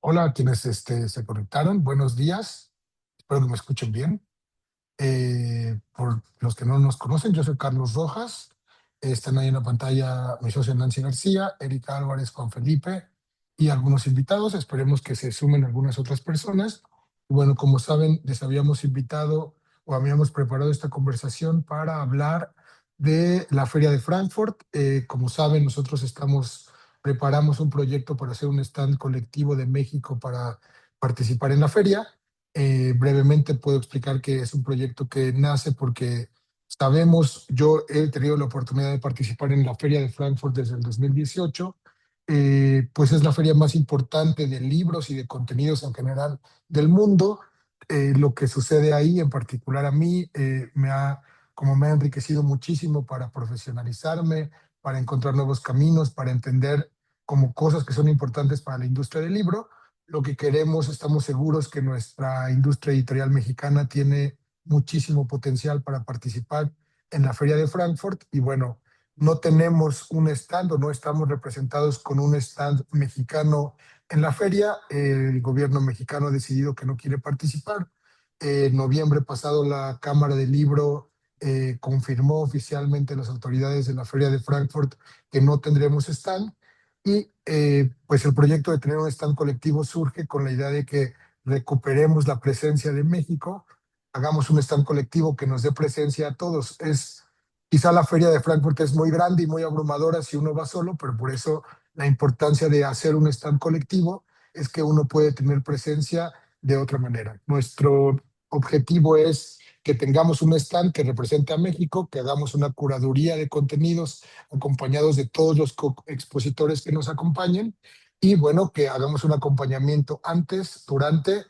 Hola a quienes se conectaron, buenos días, espero que me escuchen bien. Por los que no nos conocen, yo soy Carlos Rojas. Están ahí en la pantalla mi socio Nancy García, Erika Álvarez, Juan Felipe y algunos invitados. Esperemos que se sumen algunas otras personas. Bueno, como saben, les habíamos invitado o habíamos preparado esta conversación para hablar de la Feria de Frankfurt. Como saben, nosotros preparamos un proyecto para hacer un stand colectivo de México para participar en la feria. Brevemente puedo explicar que es un proyecto que nace porque sabemos, yo he tenido la oportunidad de participar en la Feria de Frankfurt desde el 2018. Pues es la feria más importante de libros y de contenidos en general del mundo. Lo que sucede ahí, en particular a mí, como me ha enriquecido muchísimo para profesionalizarme, para encontrar nuevos caminos, para entender como cosas que son importantes para la industria del libro. Lo que queremos, estamos seguros que nuestra industria editorial mexicana tiene muchísimo potencial para participar en la Feria de Frankfurt y bueno, no tenemos un stand o no estamos representados con un stand mexicano en la feria. El gobierno mexicano ha decidido que no quiere participar. En noviembre pasado la Cámara del Libro confirmó oficialmente a las autoridades de la Feria de Frankfurt que no tendremos stand. Y pues el proyecto de tener un stand colectivo surge con la idea de que recuperemos la presencia de México, hagamos un stand colectivo que nos dé presencia a todos. Quizá la feria de Frankfurt es muy grande y muy abrumadora si uno va solo, pero por eso la importancia de hacer un stand colectivo es que uno puede tener presencia de otra manera. Nuestro objetivo es que tengamos un stand que represente a México, que hagamos una curaduría de contenidos acompañados de todos los expositores que nos acompañen y bueno, que hagamos un acompañamiento antes, durante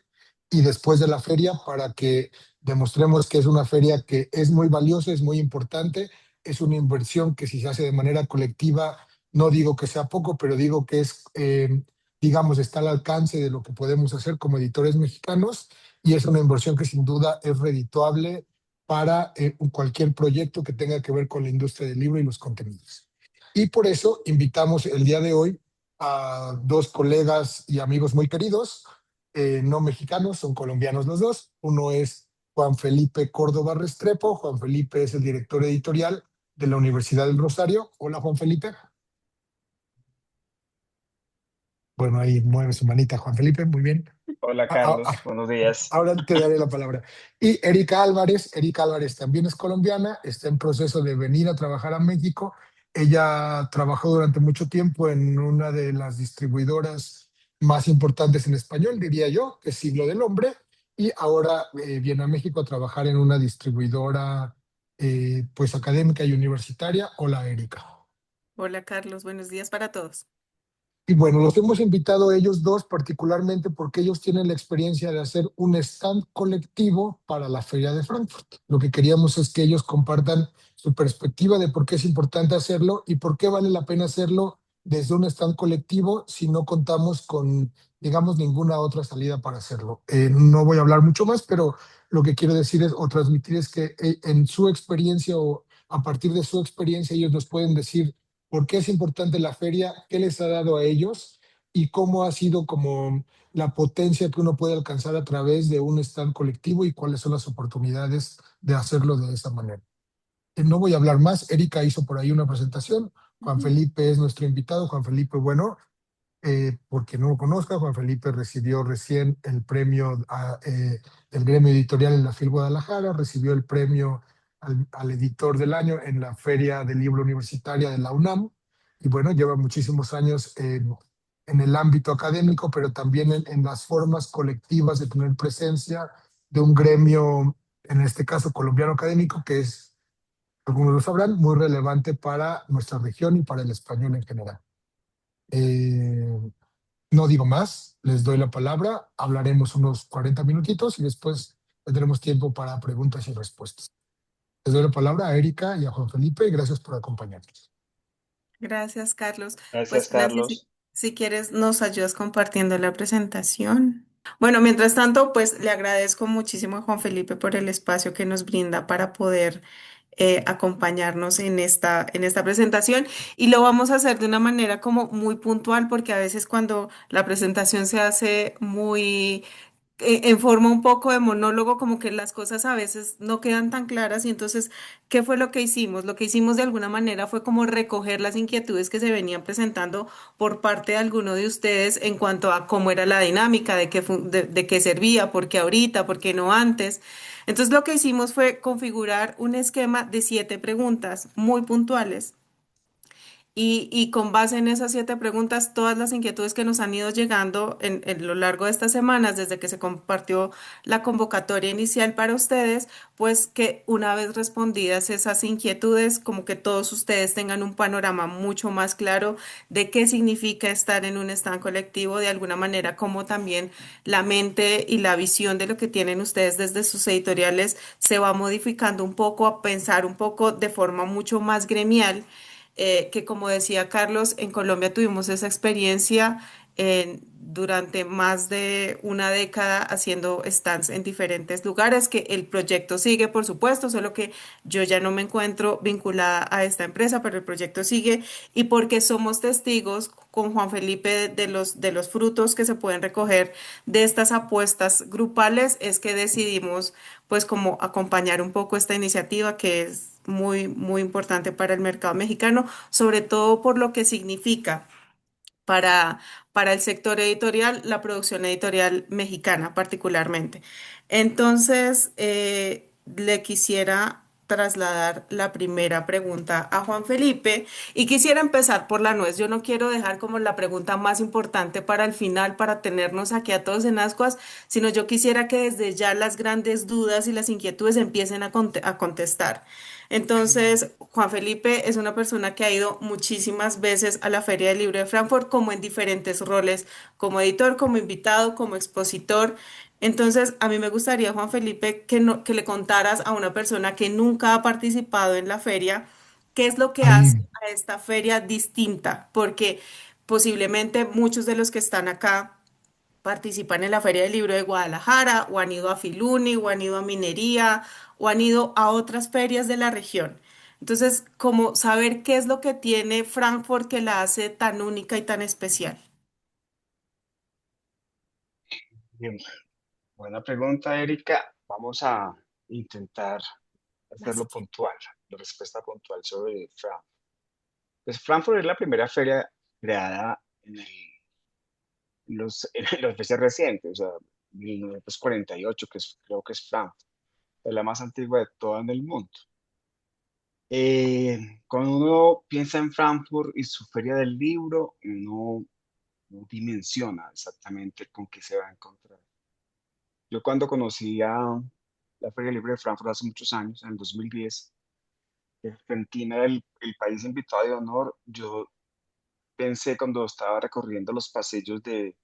y después de la feria para que demostremos que es una feria que es muy valiosa, es muy importante, es una inversión que si se hace de manera colectiva, no digo que sea poco, pero digo que digamos, está al alcance de lo que podemos hacer como editores mexicanos y es una inversión que sin duda es redituable para cualquier proyecto que tenga que ver con la industria del libro y los contenidos. Y por eso invitamos el día de hoy a dos colegas y amigos muy queridos, no mexicanos, son colombianos los dos. Uno es Juan Felipe Córdoba Restrepo. Juan Felipe es el director editorial de la Universidad del Rosario. Hola, Juan Felipe. Bueno, ahí mueve su manita, Juan Felipe, muy bien. Hola Ah, ah, Carlos, ah, buenos días. Ahora te daré la palabra. Y Erika Álvarez, Erika Álvarez también es colombiana, está en proceso de venir a trabajar a México. Ella trabajó durante mucho tiempo en una de las distribuidoras más importantes en español, diría yo, que es Siglo del Hombre, y ahora viene a México a trabajar en una distribuidora pues académica y universitaria. Hola, Erika. Hola Carlos, buenos días para todos. Y bueno, los hemos invitado a ellos dos particularmente porque ellos tienen la experiencia de hacer un stand colectivo para la Feria de Frankfurt. Lo que queríamos es que ellos compartan su perspectiva de por qué es importante hacerlo y por qué vale la pena hacerlo desde un stand colectivo si no contamos con, digamos, ninguna otra salida para hacerlo. No voy a hablar mucho más, pero lo que quiero decir es o transmitir es que en su experiencia o a partir de su experiencia ellos nos pueden decir por qué es importante la feria, qué les ha dado a ellos y cómo ha sido como la potencia que uno puede alcanzar a través de un stand colectivo y cuáles son las oportunidades de hacerlo de esa manera. No voy a hablar más, Erika hizo por ahí una presentación, Juan Ujú. Felipe es nuestro invitado. Juan Felipe, bueno, por quien no lo conozca, Juan Felipe recibió recién el premio del gremio editorial en la FIL Guadalajara, recibió el premio al editor del año en la Feria del Libro Universitaria de la UNAM, y bueno, lleva muchísimos años en el ámbito académico, pero también en las formas colectivas de tener presencia de un gremio, en este caso colombiano académico, que es, algunos lo sabrán, muy relevante para nuestra región y para el español en general. Eh, no digo más, les doy la palabra, hablaremos unos 40 minutitos y después tendremos tiempo para preguntas y respuestas. Les doy la palabra a Erika y a Juan Felipe y gracias por acompañarnos. Gracias Carlos. Gracias Pues Nancy, Carlos. si quieres nos ayudas compartiendo la presentación. Bueno, mientras tanto, pues le agradezco muchísimo a Juan Felipe por el espacio que nos brinda para poder acompañarnos en esta presentación y lo vamos a hacer de una manera como muy puntual porque a veces cuando la presentación se hace muy en forma un poco de monólogo, como que las cosas a veces no quedan tan claras y entonces, ¿qué fue lo que hicimos? Lo que hicimos de alguna manera fue como recoger las inquietudes que se venían presentando por parte de alguno de ustedes en cuanto a cómo era la dinámica, de qué servía, por qué ahorita, por qué no antes. Entonces, lo que hicimos fue configurar un esquema de 7 preguntas muy puntuales y con base en esas 7 preguntas, todas las inquietudes que nos han ido llegando en lo largo de estas semanas, desde que se compartió la convocatoria inicial para ustedes, pues que una vez respondidas esas inquietudes, como que todos ustedes tengan un panorama mucho más claro de qué significa estar en un stand colectivo, de alguna manera, como también la mente y la visión de lo que tienen ustedes desde sus editoriales se va modificando un poco a pensar un poco de forma mucho más gremial que como decía Carlos, en Colombia tuvimos esa experiencia durante más de una década haciendo stands en diferentes lugares, que el proyecto sigue, por supuesto, solo que yo ya no me encuentro vinculada a esta empresa, pero el proyecto sigue y porque somos testigos con Juan Felipe de los frutos que se pueden recoger de estas apuestas grupales, es que decidimos pues como acompañar un poco esta iniciativa que es muy importante para el mercado mexicano, sobre todo por lo que significa para, para el sector editorial, la producción editorial mexicana particularmente. Entonces, le quisiera trasladar la primera pregunta a Juan Felipe y quisiera empezar por la nuez. Yo no quiero dejar como la pregunta más importante para el final, para tenernos aquí a todos en ascuas, sino yo quisiera que desde ya las grandes dudas y las inquietudes empiecen a contestar. Entonces, Juan Felipe es una persona que ha ido muchísimas veces a la Feria del Libro de Frankfurt, como en diferentes roles, como editor, como invitado, como expositor. Entonces, a mí me gustaría, Juan Felipe, que le contaras a una persona que nunca ha participado en la feria, qué es lo que hace Ahí, a esta feria distinta, porque posiblemente muchos de los que están acá participan en la Feria del Libro de Guadalajara, o han ido a Filuni, o han ido a Minería, o han ido a otras ferias de la región. Entonces, como saber qué es lo que tiene Frankfurt que la hace tan única y tan especial. Bien, buena pregunta, Erika. Vamos a intentar hacerlo Gracias. puntual, la respuesta puntual sobre Frankfurt. Pues Frankfurt es la primera feria creada en los fechas recientes, o sea, 1948, creo que es Frankfurt, es la más antigua de toda en el mundo. Cuando uno piensa en Frankfurt y su feria del libro, uno no dimensiona exactamente con qué se va a encontrar. Yo cuando conocí a la Feria Libre de Frankfurt hace muchos años, en el 2010, que Argentina era el país invitado de honor, yo pensé cuando estaba recorriendo los pasillos de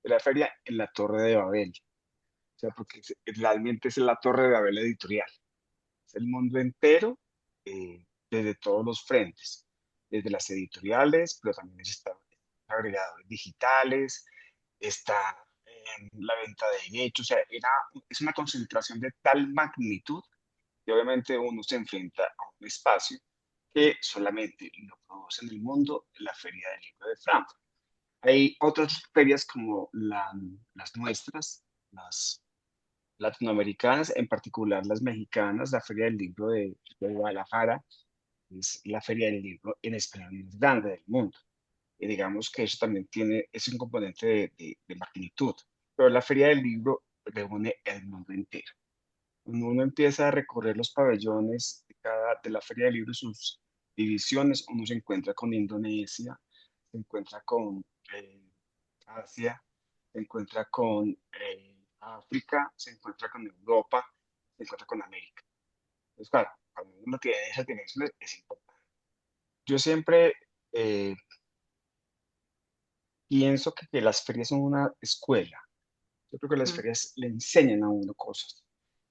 la feria en la Torre de Babel. O sea, porque realmente es la Torre de Babel editorial. Es el mundo entero desde todos los frentes, desde las editoriales, pero también está agregadores digitales, está la venta de derechos, o sea, es una concentración de tal magnitud y obviamente uno se enfrenta a un espacio que solamente lo produce en el mundo la Feria del Libro de Frankfurt. Hay otras ferias como las nuestras, las latinoamericanas, en particular las mexicanas, la Feria del Libro de Guadalajara, es la Feria del Libro en español más grande del mundo. Y digamos que eso también es un componente de magnitud, pero la Feria del Libro reúne el mundo entero. Cuando uno empieza a recorrer los pabellones de la Feria del Libro y sus divisiones, uno se encuentra con Indonesia, se encuentra con eh, Asia, se encuentra con África, se encuentra con Europa, se encuentra con América. Entonces, claro, cuando uno tiene esas dimensiones es importante. Yo siempre eh, pienso que las ferias son una escuela. Yo creo que las Mm, ferias le enseñan a uno cosas.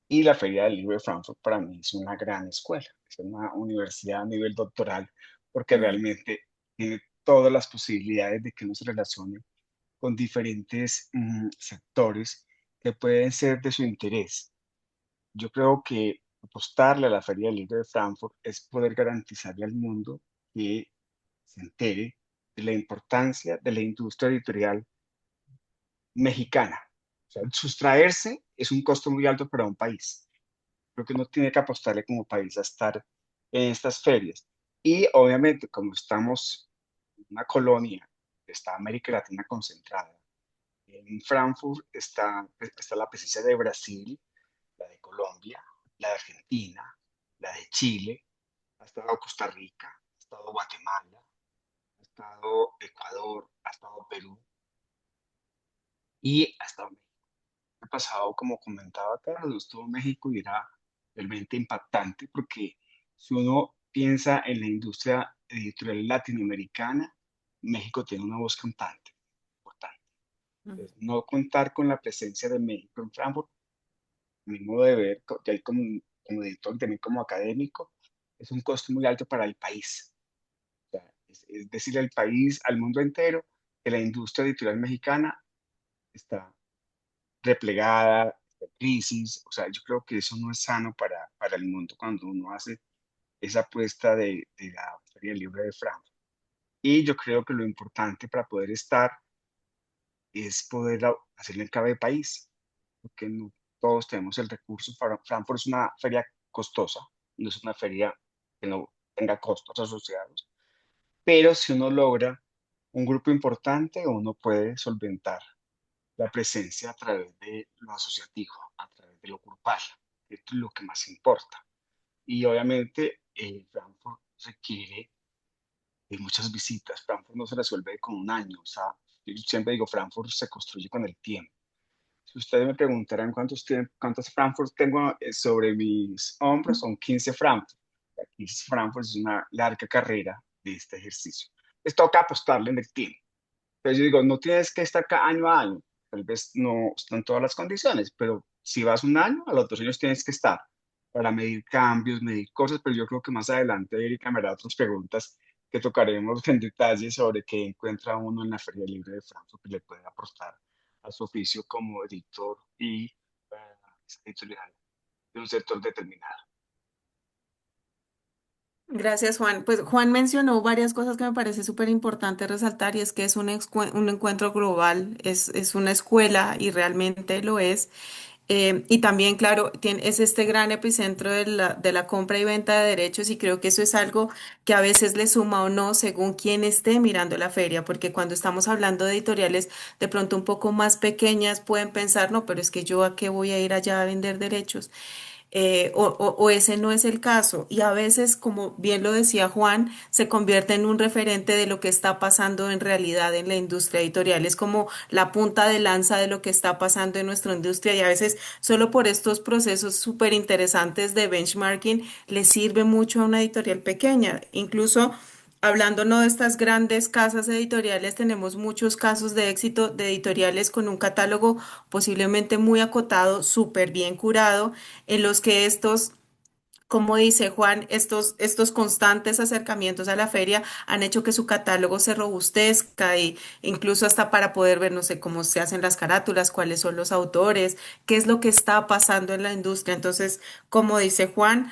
Y la Feria del Libro de Frankfurt para mí es una gran escuela, es una universidad a nivel doctoral, porque mm, realmente tiene todas las posibilidades de que uno se relacione con diferentes sectores que pueden ser de su interés. Yo creo que apostarle a la Feria del Libro de Frankfurt es poder garantizarle al mundo que se entere de la importancia de la industria editorial mexicana. O sea, sustraerse es un costo muy alto para un país. Creo que uno tiene que apostarle como país a estar en estas ferias. Y obviamente, como estamos en una colonia, está América Latina concentrada. En Frankfurt está la presencia de Brasil, la de Colombia, la de Argentina, la de Chile, ha estado Costa Rica, ha estado Guatemala, ha estado Ecuador, ha estado Perú y ha estado México. El pasado, como comentaba Carlos, estuvo México y era realmente impactante porque si uno piensa en la industria editorial latinoamericana, México tiene una voz cantante importante. Mm. Entonces, no contar con la presencia de México en Frankfurt, a mi modo de ver, ya como editor, también como académico, es un costo muy alto para el país. O sea, es decir, al país, al mundo entero, que la industria editorial mexicana está replegada, está en crisis. O sea, yo creo que eso no es sano para el mundo cuando uno hace esa apuesta de la Feria del Libro de Frankfurt. Y yo creo que lo importante para poder estar es poder hacerlo en cada país, porque no todos tenemos el recurso. Frankfurt es una feria costosa, no es una feria que no tenga costos asociados, pero si uno logra un grupo importante, uno puede solventar la presencia a través de lo asociativo, a través de lo grupal, que es lo que más importa. Y obviamente Frankfurt requiere de muchas visitas. Frankfurt no se resuelve con un año. O sea, yo siempre digo, Frankfurt se construye con el tiempo. Si ustedes me preguntaran cuántos Frankfurt tengo sobre mis hombros, son 15 Frankfurt. 15 Frankfurt es una larga carrera de este ejercicio. Les toca apostarle en el tiempo. Entonces yo digo, no tienes que estar cada año a año. Tal vez no están todas las condiciones, pero si vas un año, a los 2 años tienes que estar para medir cambios, medir cosas, pero yo creo que más adelante Erika me hará otras preguntas que tocaremos en detalle sobre qué encuentra uno en la Feria Libre de Frankfurt que le puede aportar a su oficio como editor y editorial de un sector determinado. Gracias, Juan. Pues Juan mencionó varias cosas que me parece súper importante resaltar y es que es un encuentro global, es una escuela y realmente lo es. Y también, claro, es este gran epicentro de la compra y venta de derechos y creo que eso es algo que a veces le suma o no según quién esté mirando la feria, porque cuando estamos hablando de editoriales de pronto un poco más pequeñas pueden pensar, no, pero es que yo a qué voy a ir allá a vender derechos. O ese no es el caso. Y a veces, como bien lo decía Juan, se convierte en un referente de lo que está pasando en realidad en la industria editorial. Es como la punta de lanza de lo que está pasando en nuestra industria y a veces solo por estos procesos súper interesantes de benchmarking le sirve mucho a una editorial pequeña. Incluso hablando no de estas grandes casas editoriales, tenemos muchos casos de éxito de editoriales con un catálogo posiblemente muy acotado, súper bien curado, en los que estos, como dice Juan, estos constantes acercamientos a la feria han hecho que su catálogo se robustezca y incluso hasta para poder ver, no sé, cómo se hacen las carátulas, cuáles son los autores, qué es lo que está pasando en la industria. Entonces, como dice Juan,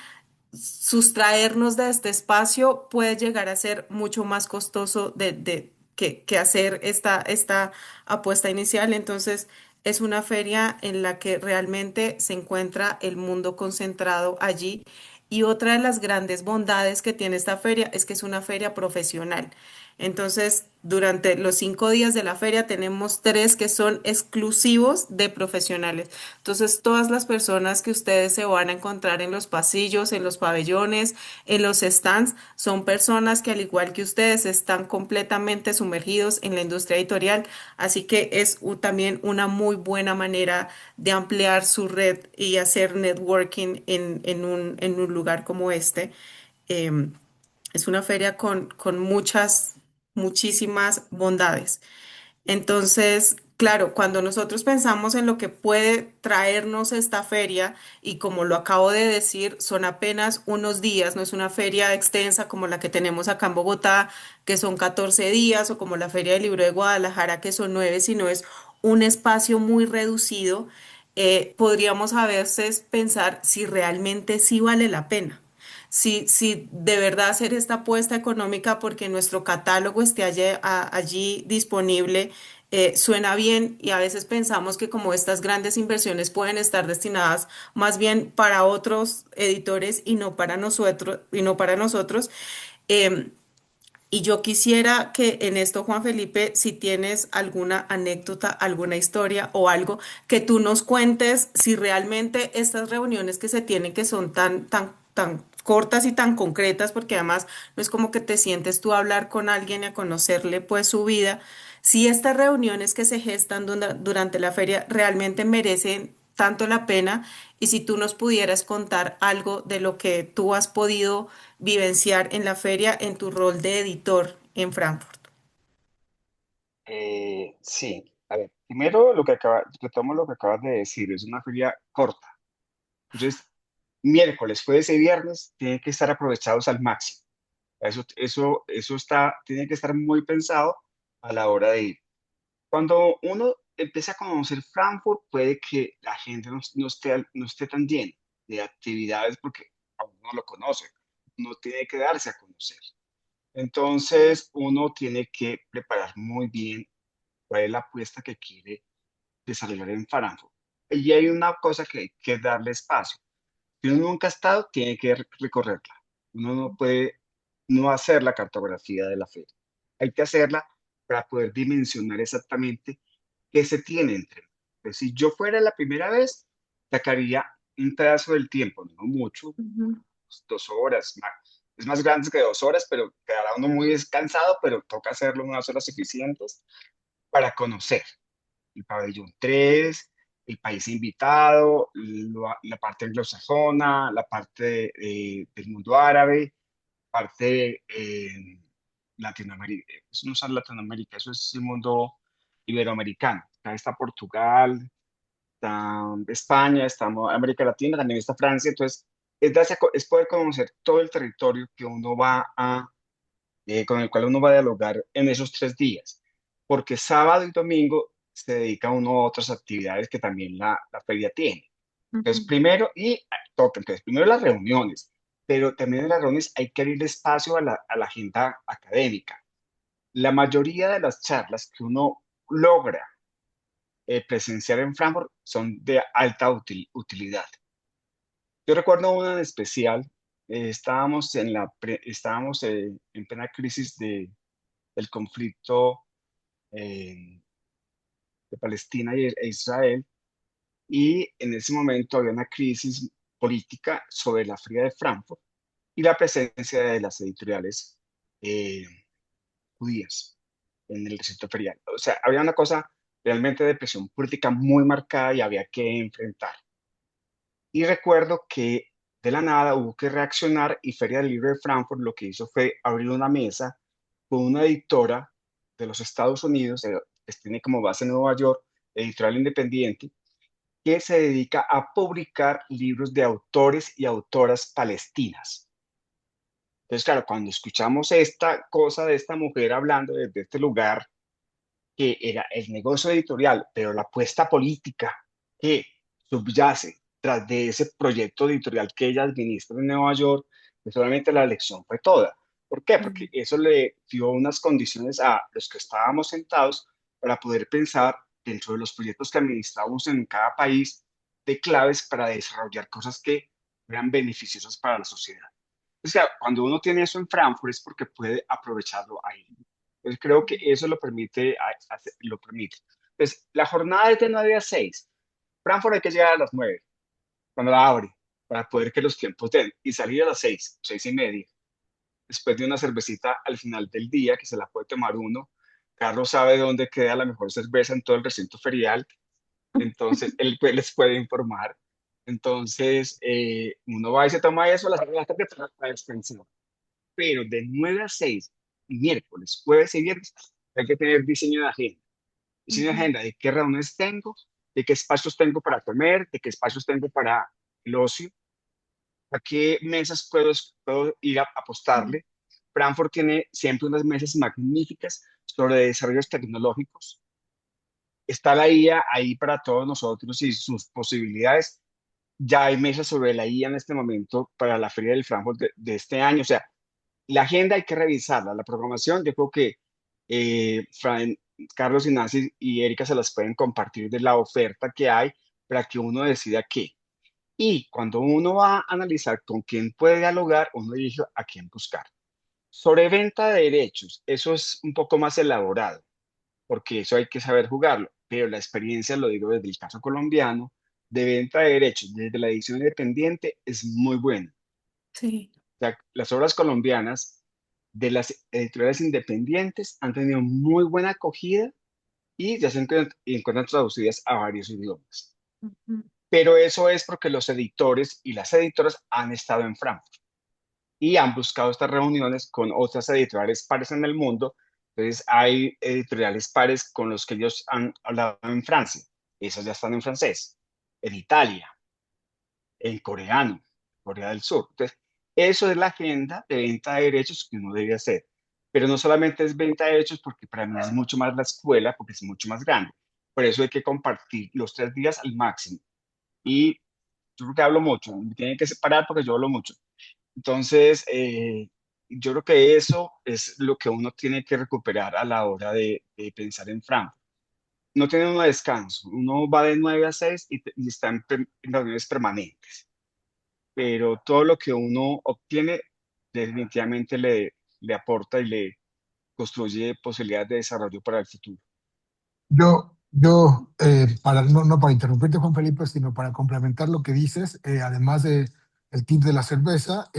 sustraernos de este espacio puede llegar a ser mucho más costoso que hacer esta apuesta inicial. Entonces, es una feria en la que realmente se encuentra el mundo concentrado allí. Y otra de las grandes bondades que tiene esta feria es que es una feria profesional. Entonces, durante los 5 días de la feria tenemos 3 que son exclusivos de profesionales. Entonces, todas las personas que ustedes se van a encontrar en los pasillos, en los pabellones, en los stands, son personas que al igual que ustedes están completamente sumergidos en la industria editorial. Así que es también una muy buena manera de ampliar su red y hacer networking en un lugar como este. Em, es una feria con muchísimas bondades. Entonces, claro, cuando nosotros pensamos en lo que puede traernos esta feria, y como lo acabo de decir, son apenas unos días, no es una feria extensa como la que tenemos acá en Bogotá, que son 14 días, o como la Feria del Libro de Guadalajara, que son 9, sino es un espacio muy reducido. podríamos a veces pensar si realmente sí vale la pena. Si de verdad hacer esta apuesta económica porque nuestro catálogo esté allí disponible, suena bien y a veces pensamos que como estas grandes inversiones pueden estar destinadas más bien para otros editores y no para nosotros. em, y yo quisiera que en esto, Juan Felipe, si tienes alguna anécdota, alguna historia o algo, que tú nos cuentes si realmente estas reuniones que se tienen, que son tan cortas y tan concretas, porque además no es como que te sientes tú a hablar con alguien y a conocerle pues su vida, si estas reuniones que se gestan durante la feria realmente merecen tanto la pena y si tú nos pudieras contar algo de lo que tú has podido vivenciar en la feria en tu rol de editor en Frankfurt. Sí, a ver, primero retomo lo que acabas de decir, es una feria corta. Entonces, miércoles, jueves y viernes tienen que estar aprovechados al máximo. Tiene que estar muy pensado a la hora de ir. Cuando uno empieza a conocer Frankfurt, puede que la gente no esté tan llena de actividades porque aún no lo conoce. No tiene que darse a conocer. Entonces, uno tiene que preparar muy bien cuál es la apuesta que quiere desarrollar en Frankfurt. Y hay una cosa que hay que darle espacio. Si uno nunca ha estado, tiene que recorrerla. Uno no puede no hacer la cartografía de la feria. Hay que hacerla para poder dimensionar exactamente qué se tiene entre. Pues si yo fuera la primera vez, sacaría un pedazo del tiempo, no mucho, Ujú, 2 horas. Es más grande que 2 horas, pero quedará uno muy descansado, pero toca hacerlo en unas horas suficientes para conocer el pabellón 3, el país invitado, la parte anglosajona, la parte del mundo árabe, parte Latinoamérica. Eso no es Latinoamérica, eso es el mundo iberoamericano. Acá está Portugal, está España, está América Latina, también está Francia. Entonces, es poder conocer todo el territorio que uno con el cual uno va a dialogar en esos 3 días, porque sábado y domingo se dedica uno a otras actividades que también la feria tiene. Entonces, ujú, entonces, primero las reuniones, pero también en las reuniones hay que abrir espacio a la agenda académica. La mayoría de las charlas que uno logra presenciar en Frankfurt son de alta utilidad. Yo recuerdo una en especial, estábamos en plena crisis del conflicto eh, de Palestina e Israel, y en ese momento había una crisis política sobre la Feria de Frankfurt y la presencia de las editoriales eh, judías en el recinto ferial. O sea, había una cosa realmente de presión política muy marcada y había que enfrentar. Y recuerdo que de la nada hubo que reaccionar y Feria del Libro de Frankfurt lo que hizo fue abrir una mesa con una editora de los Estados Unidos, que tiene como base en Nueva York, editorial independiente, que se dedica a publicar libros de autores y autoras palestinas. Entonces, claro, cuando escuchamos esta cosa de esta mujer hablando desde este lugar, que era el negocio editorial, pero la apuesta política que subyace tras de ese proyecto editorial que ella administra en Nueva York, pues obviamente la elección fue toda. ¿Por qué? Porque mm, eso le dio unas condiciones a los que estábamos sentados para poder pensar dentro de los proyectos que administramos en cada país de claves para desarrollar cosas que eran beneficiosas para la sociedad. O sea, cuando uno tiene eso en Frankfurt es porque puede aprovecharlo ahí. Entonces creo que eso lo permite. Entonces, la jornada es de 9 a 6. Frankfurt hay que llegar a las 9 cuando la abre, para poder que los tiempos den. Y salir a las 6, 6:30, después de una cervecita al final del día, que se la puede tomar uno. Carlos sabe dónde queda la mejor cerveza en todo el recinto ferial, entonces él pues, les puede informar. Entonces, uno va y se toma eso a las 6 de la tarde para descansar. Pero de 9 a 6, miércoles, jueves y viernes, hay que tener diseño de agenda. Diseño de ujú, agenda de qué reuniones tengo, de qué espacios tengo para comer, de qué espacios tengo para el ocio, a qué mesas puedo ir a ujú, apostarle. Frankfurt tiene siempre unas mesas magníficas sobre desarrollos tecnológicos. está la IA ahí para todos nosotros y sus posibilidades. Ya hay mesas sobre la IA en este momento para la Feria del Frankfurt de este año. O sea, la agenda hay que revisarla. La programación, yo creo que Carlos y Nancy y Erika se las pueden compartir de la oferta que hay para que uno decida qué. Y cuando uno va a analizar con quién puede dialogar, uno elige a quién buscar. Sobre venta de derechos, eso es un poco más elaborado, porque eso hay que saber jugarlo, pero la experiencia, lo digo desde el caso colombiano, de venta de derechos desde la edición independiente es muy buena. Sí. O sea, las obras colombianas de las editoriales independientes han tenido muy buena acogida y ya encuentran traducidas a varios idiomas. Ujú, Pero eso es porque los editores y las editoras han estado en Frankfurt y han buscado estas reuniones con otras editoriales pares en el mundo. Entonces, hay editoriales pares con los que ellos han hablado en Francia. Esas ya están en francés, en Italia, en coreano, Corea del Sur. Entonces, eso es la agenda de venta de derechos que uno debe hacer. Pero no solamente es venta de derechos, porque para mí es mucho más la escuela, porque es mucho más grande. Por eso hay que compartir los 3 días al máximo. Y yo creo que hablo mucho, me tienen que separar porque yo hablo mucho. Entonces, yo creo que eso es lo que uno tiene que recuperar a la hora de pensar en Frankfurt. No tiene uno descanso, uno va de 9 a 6 y está en reuniones permanentes, pero todo lo que uno obtiene definitivamente le aporta y le construye posibilidades de desarrollo para el futuro. Para, no para interrumpirte, Juan Felipe, sino para complementar lo que dices, además de el tip de la cerveza,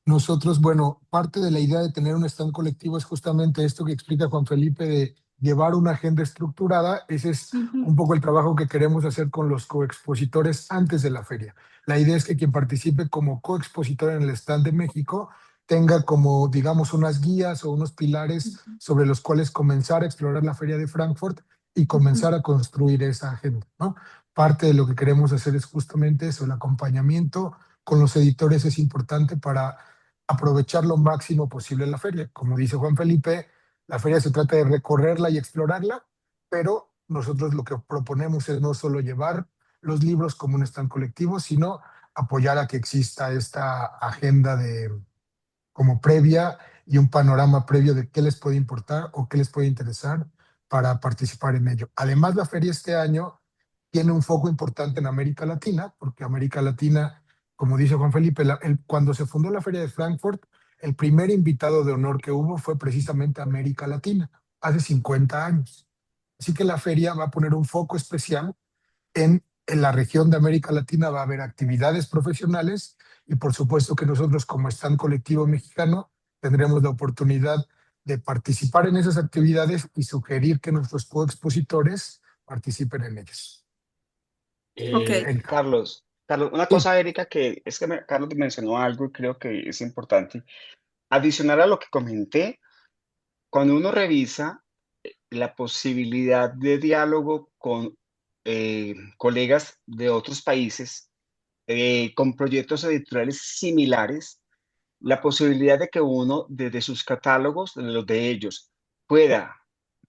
nosotros, bueno, parte de la idea de tener un stand colectivo es justamente esto que explica Juan Felipe de llevar una agenda estructurada. Ese es ujú, un poco el trabajo que queremos hacer con los coexpositores antes de la feria. La idea es que quien participe como coexpositor en el stand de México tenga como, digamos, unas guías o unos pilares ujú, sobre los cuales comenzar a explorar la feria de Frankfurt y ujú. comenzar a construir esa agenda, ¿no? Parte de lo que queremos hacer es justamente eso, el acompañamiento con los editores es importante para aprovechar lo máximo posible la feria. Como dice Juan Felipe, la feria se trata de recorrerla y explorarla, pero nosotros lo que proponemos es no solo llevar los libros como un stand colectivo, sino apoyar a que exista esta agenda de como previa y un panorama previo de qué les puede importar o qué les puede interesar para participar en ello. Además, la feria este año tiene un foco importante en América Latina, porque América Latina, como dice Juan Felipe, cuando se fundó la Feria de Frankfurt, el primer invitado de honor que hubo fue precisamente América Latina, hace 50 años. Así que la feria va a poner un foco especial en la región de América Latina, va a haber actividades profesionales y por supuesto que nosotros como stand colectivo mexicano tendremos la oportunidad de participar en esas actividades y sugerir que nuestros coexpositores participen en ellas. Ok. Erika. Carlos, una Sí. cosa, Erika, que es que Carlos mencionó algo y creo que es importante. Adicional a lo que comenté, cuando uno revisa la posibilidad de diálogo con colegas de otros países, con proyectos editoriales similares, la posibilidad de que uno, desde sus catálogos, de los de ellos, pueda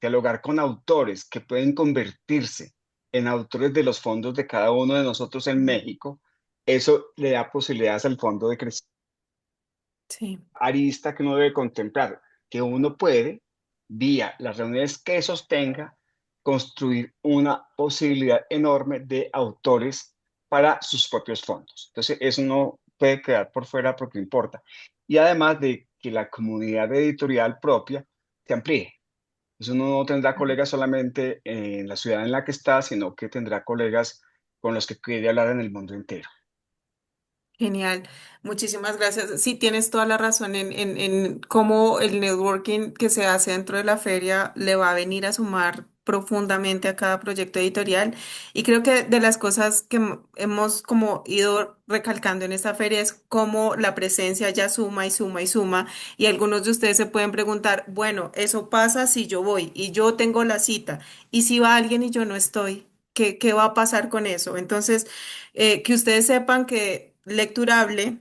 dialogar con autores que pueden convertirse en autores de los fondos de cada uno de nosotros en México, eso le da posibilidades al fondo de crecimiento Sí. arista que uno debe contemplar, que uno puede, vía las reuniones que sostenga, construir una posibilidad enorme de autores para sus propios fondos. Entonces, eso no puede quedar por fuera porque importa. Y además de que la comunidad editorial propia se amplíe. Eso no tendrá colegas solamente en la ciudad en la que está, sino que tendrá colegas con los que quiere hablar en el mundo entero. Genial, muchísimas gracias. Sí, tienes toda la razón en cómo el networking que se hace dentro de la feria le va a venir a sumar profundamente a cada proyecto editorial. Y creo que de las cosas que hemos como ido recalcando en esta feria es cómo la presencia ya suma y suma y suma. Y algunos de ustedes se pueden preguntar, bueno, eso pasa si yo voy y yo tengo la cita. ¿Y si va alguien y yo no estoy? ¿Qué va a pasar con eso? Entonces que ustedes sepan que Lecturable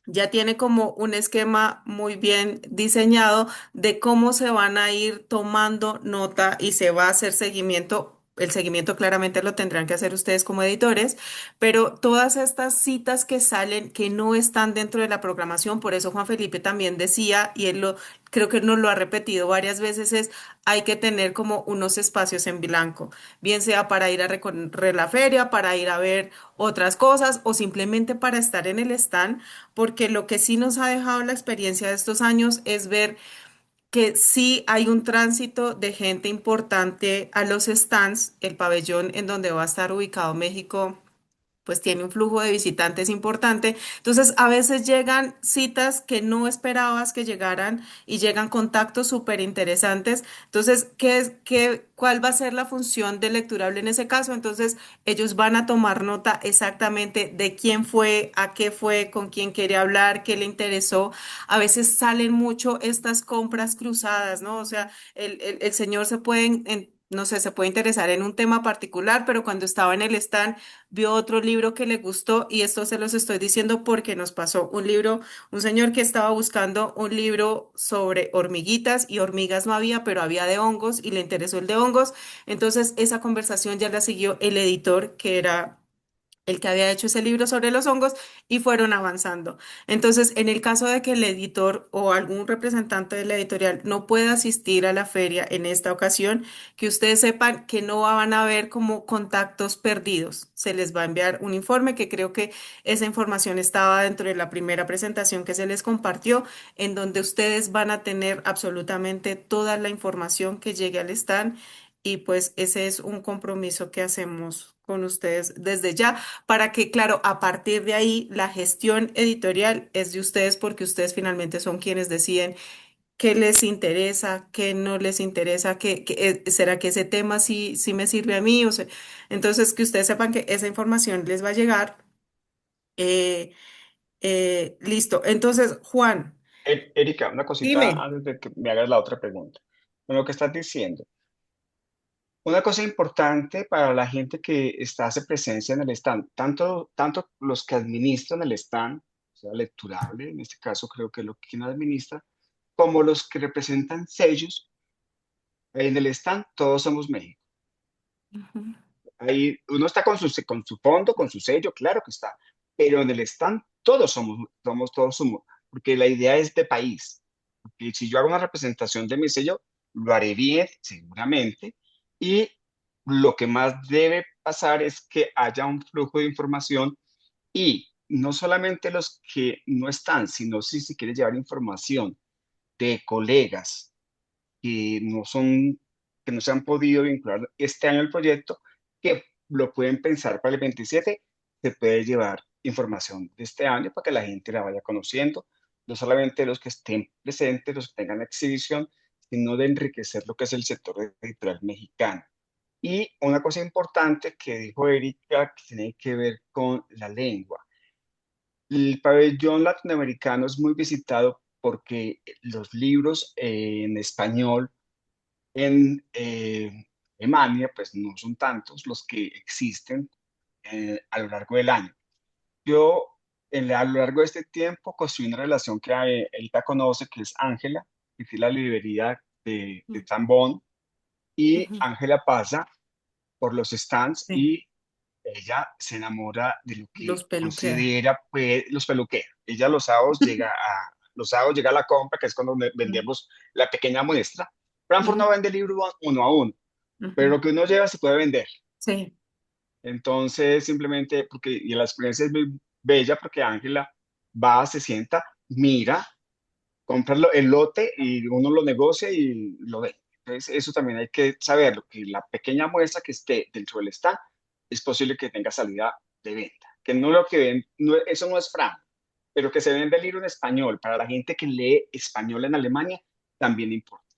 ya tiene como un esquema muy bien diseñado de cómo se van a ir tomando nota y se va a hacer seguimiento el seguimiento claramente lo tendrán que hacer ustedes como editores, pero todas estas citas que salen que no están dentro de la programación, por eso Juan Felipe también decía, y él lo, creo que nos lo ha repetido varias veces, es hay que tener como unos espacios en blanco, bien sea para ir a recorrer la feria, para ir a ver otras cosas o simplemente para estar en el stand, porque lo que sí nos ha dejado la experiencia de estos años es ver que sí hay un tránsito de gente importante a los stands, el pabellón en donde va a estar ubicado México pues tiene un flujo de visitantes importante. Entonces, a veces llegan citas que no esperabas que llegaran y llegan contactos súper interesantes. Entonces, cuál va a ser la función del lecturable en ese caso? Entonces, ellos van a tomar nota exactamente de quién fue, a qué fue, con quién quiere hablar, qué le interesó. A veces salen mucho estas compras cruzadas, ¿no? O sea, el señor se puede, no sé, se puede interesar en un tema particular, pero cuando estaba en el stand vio otro libro que le gustó y esto se los estoy diciendo porque nos pasó un libro, un señor que estaba buscando un libro sobre hormiguitas y hormigas no había, pero había de hongos y le interesó el de hongos. Entonces esa conversación ya la siguió el editor, que era el que había hecho ese libro sobre los hongos y fueron avanzando. Entonces, en el caso de que el editor o algún representante de la editorial no pueda asistir a la feria en esta ocasión, que ustedes sepan que no van a haber como contactos perdidos. Se les va a enviar un informe que creo que esa información estaba dentro de la primera presentación que se les compartió, en donde ustedes van a tener absolutamente toda la información que llegue al stand y pues ese es un compromiso que hacemos con ustedes desde ya, para que, claro, a partir de ahí la gestión editorial es de ustedes porque ustedes finalmente son quienes deciden qué les interesa, qué no les interesa, será que ese tema sí me sirve a mí. O sea, entonces, que ustedes sepan que esa información les va a llegar. eh, listo. Entonces, Juan, Erika, una cosita dime. antes de que me hagas la otra pregunta. Con lo que estás diciendo, una cosa importante para la gente que hace presencia en el stand, tanto los que administran el stand, o sea, lecturable, en este caso creo que es lo que quien administra, como los que representan sellos, en el stand todos somos México. Ujú, Ahí uno está con su fondo, con su sello, claro que está, pero en el stand todos somos, porque la idea es de país. Y si yo hago una representación de mi sello, lo haré bien, seguramente, y lo que más debe pasar es que haya un flujo de información y no solamente los que no están, sino si quiere llevar información de colegas que no se han podido vincular este año al proyecto, que lo pueden pensar para el 27, se puede llevar información de este año para que la gente la vaya conociendo, no solamente los que estén presentes, los que tengan exhibición, sino de enriquecer lo que es el sector editorial mexicano. Y una cosa importante que dijo Erika, que tiene que ver con la lengua. El pabellón latinoamericano es muy visitado porque los libros en español en Alemania, pues no son tantos los que existen a lo largo del año. Yo, a lo largo de este tiempo, construí una relación que Erika conoce, que es Ángela, que es la librería de Zambón, y ujú. Ángela pasa por los stands Sí, y ella se enamora de lo que los peluquea. considera pues, los peluqueros. Ella los sábados llega a la compra, que es cuando vendemos la pequeña muestra. Frankfurt no Ujú, vende libros uno a uno, pero ujú. lo que uno lleva se puede vender. Sí. Entonces, simplemente, y la experiencia es muy bella porque Ángela va, se sienta, mira, compra el lote y uno lo negocia y lo ve. Entonces, eso también hay que saberlo, que la pequeña muestra que esté dentro del stand es posible que tenga salida de venta. Que no lo que ven, eso no es franco, pero que se vende el libro en español para la gente que lee español en Alemania también importa,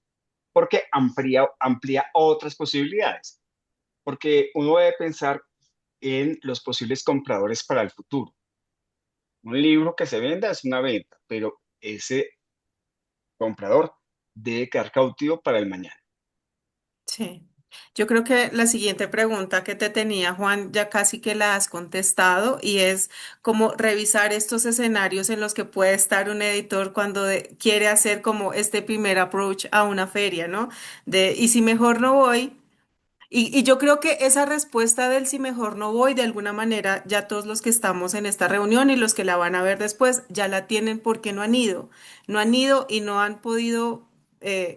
porque amplía otras posibilidades. Porque uno debe pensar en los posibles compradores para el futuro. Un libro que se venda es una venta, pero ese comprador debe quedar cautivo para el mañana. Sí. Yo creo que la siguiente pregunta que te tenía, Juan, ya casi que la has contestado y es como revisar estos escenarios en los que puede estar un editor cuando quiere hacer como este primer approach a una feria, ¿no? Y si mejor no voy. Y yo creo que esa respuesta del si mejor no voy, de alguna manera, ya todos los que estamos en esta reunión y los que la van a ver después, ya la tienen porque no han ido. No han ido y no han podido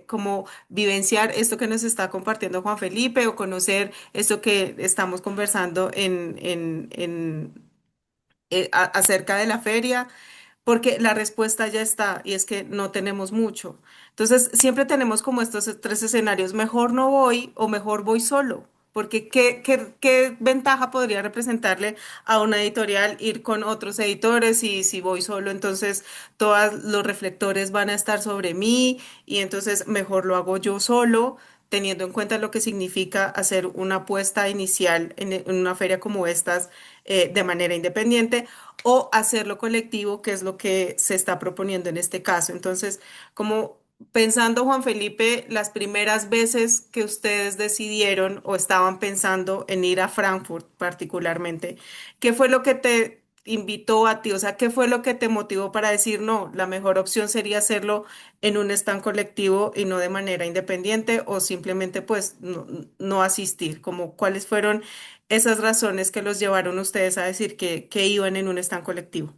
como vivenciar esto que nos está compartiendo Juan Felipe o conocer esto que estamos conversando acerca de la feria. Porque la respuesta ya está y es que no tenemos mucho. Entonces, siempre tenemos como estos tres escenarios, mejor no voy o mejor voy solo. Porque ¿qué ventaja podría representarle a una editorial ir con otros editores y si voy solo, entonces todos los reflectores van a estar sobre mí y entonces mejor lo hago yo solo, teniendo en cuenta lo que significa hacer una apuesta inicial en una feria como estas de manera independiente o hacerlo colectivo, que es lo que se está proponiendo en este caso. Entonces, como pensando, Juan Felipe, las primeras veces que ustedes decidieron o estaban pensando en ir a Frankfurt particularmente, ¿qué fue lo que te invitó a ti? O sea, ¿qué fue lo que te motivó para decir, no, la mejor opción sería hacerlo en un stand colectivo y no de manera independiente o simplemente pues no asistir? Como, ¿cuáles fueron esas razones que los llevaron ustedes a decir que iban en un stand colectivo?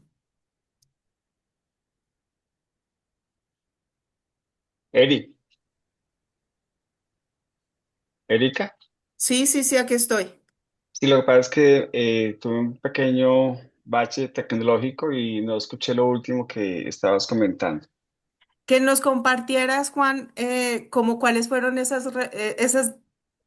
Eric, Erika, Sí, sí, sí, aquí estoy. sí, lo que pasa es que tuve un pequeño bache tecnológico y no escuché lo último que estabas comentando. Que nos compartieras, Juan, como cuáles fueron esas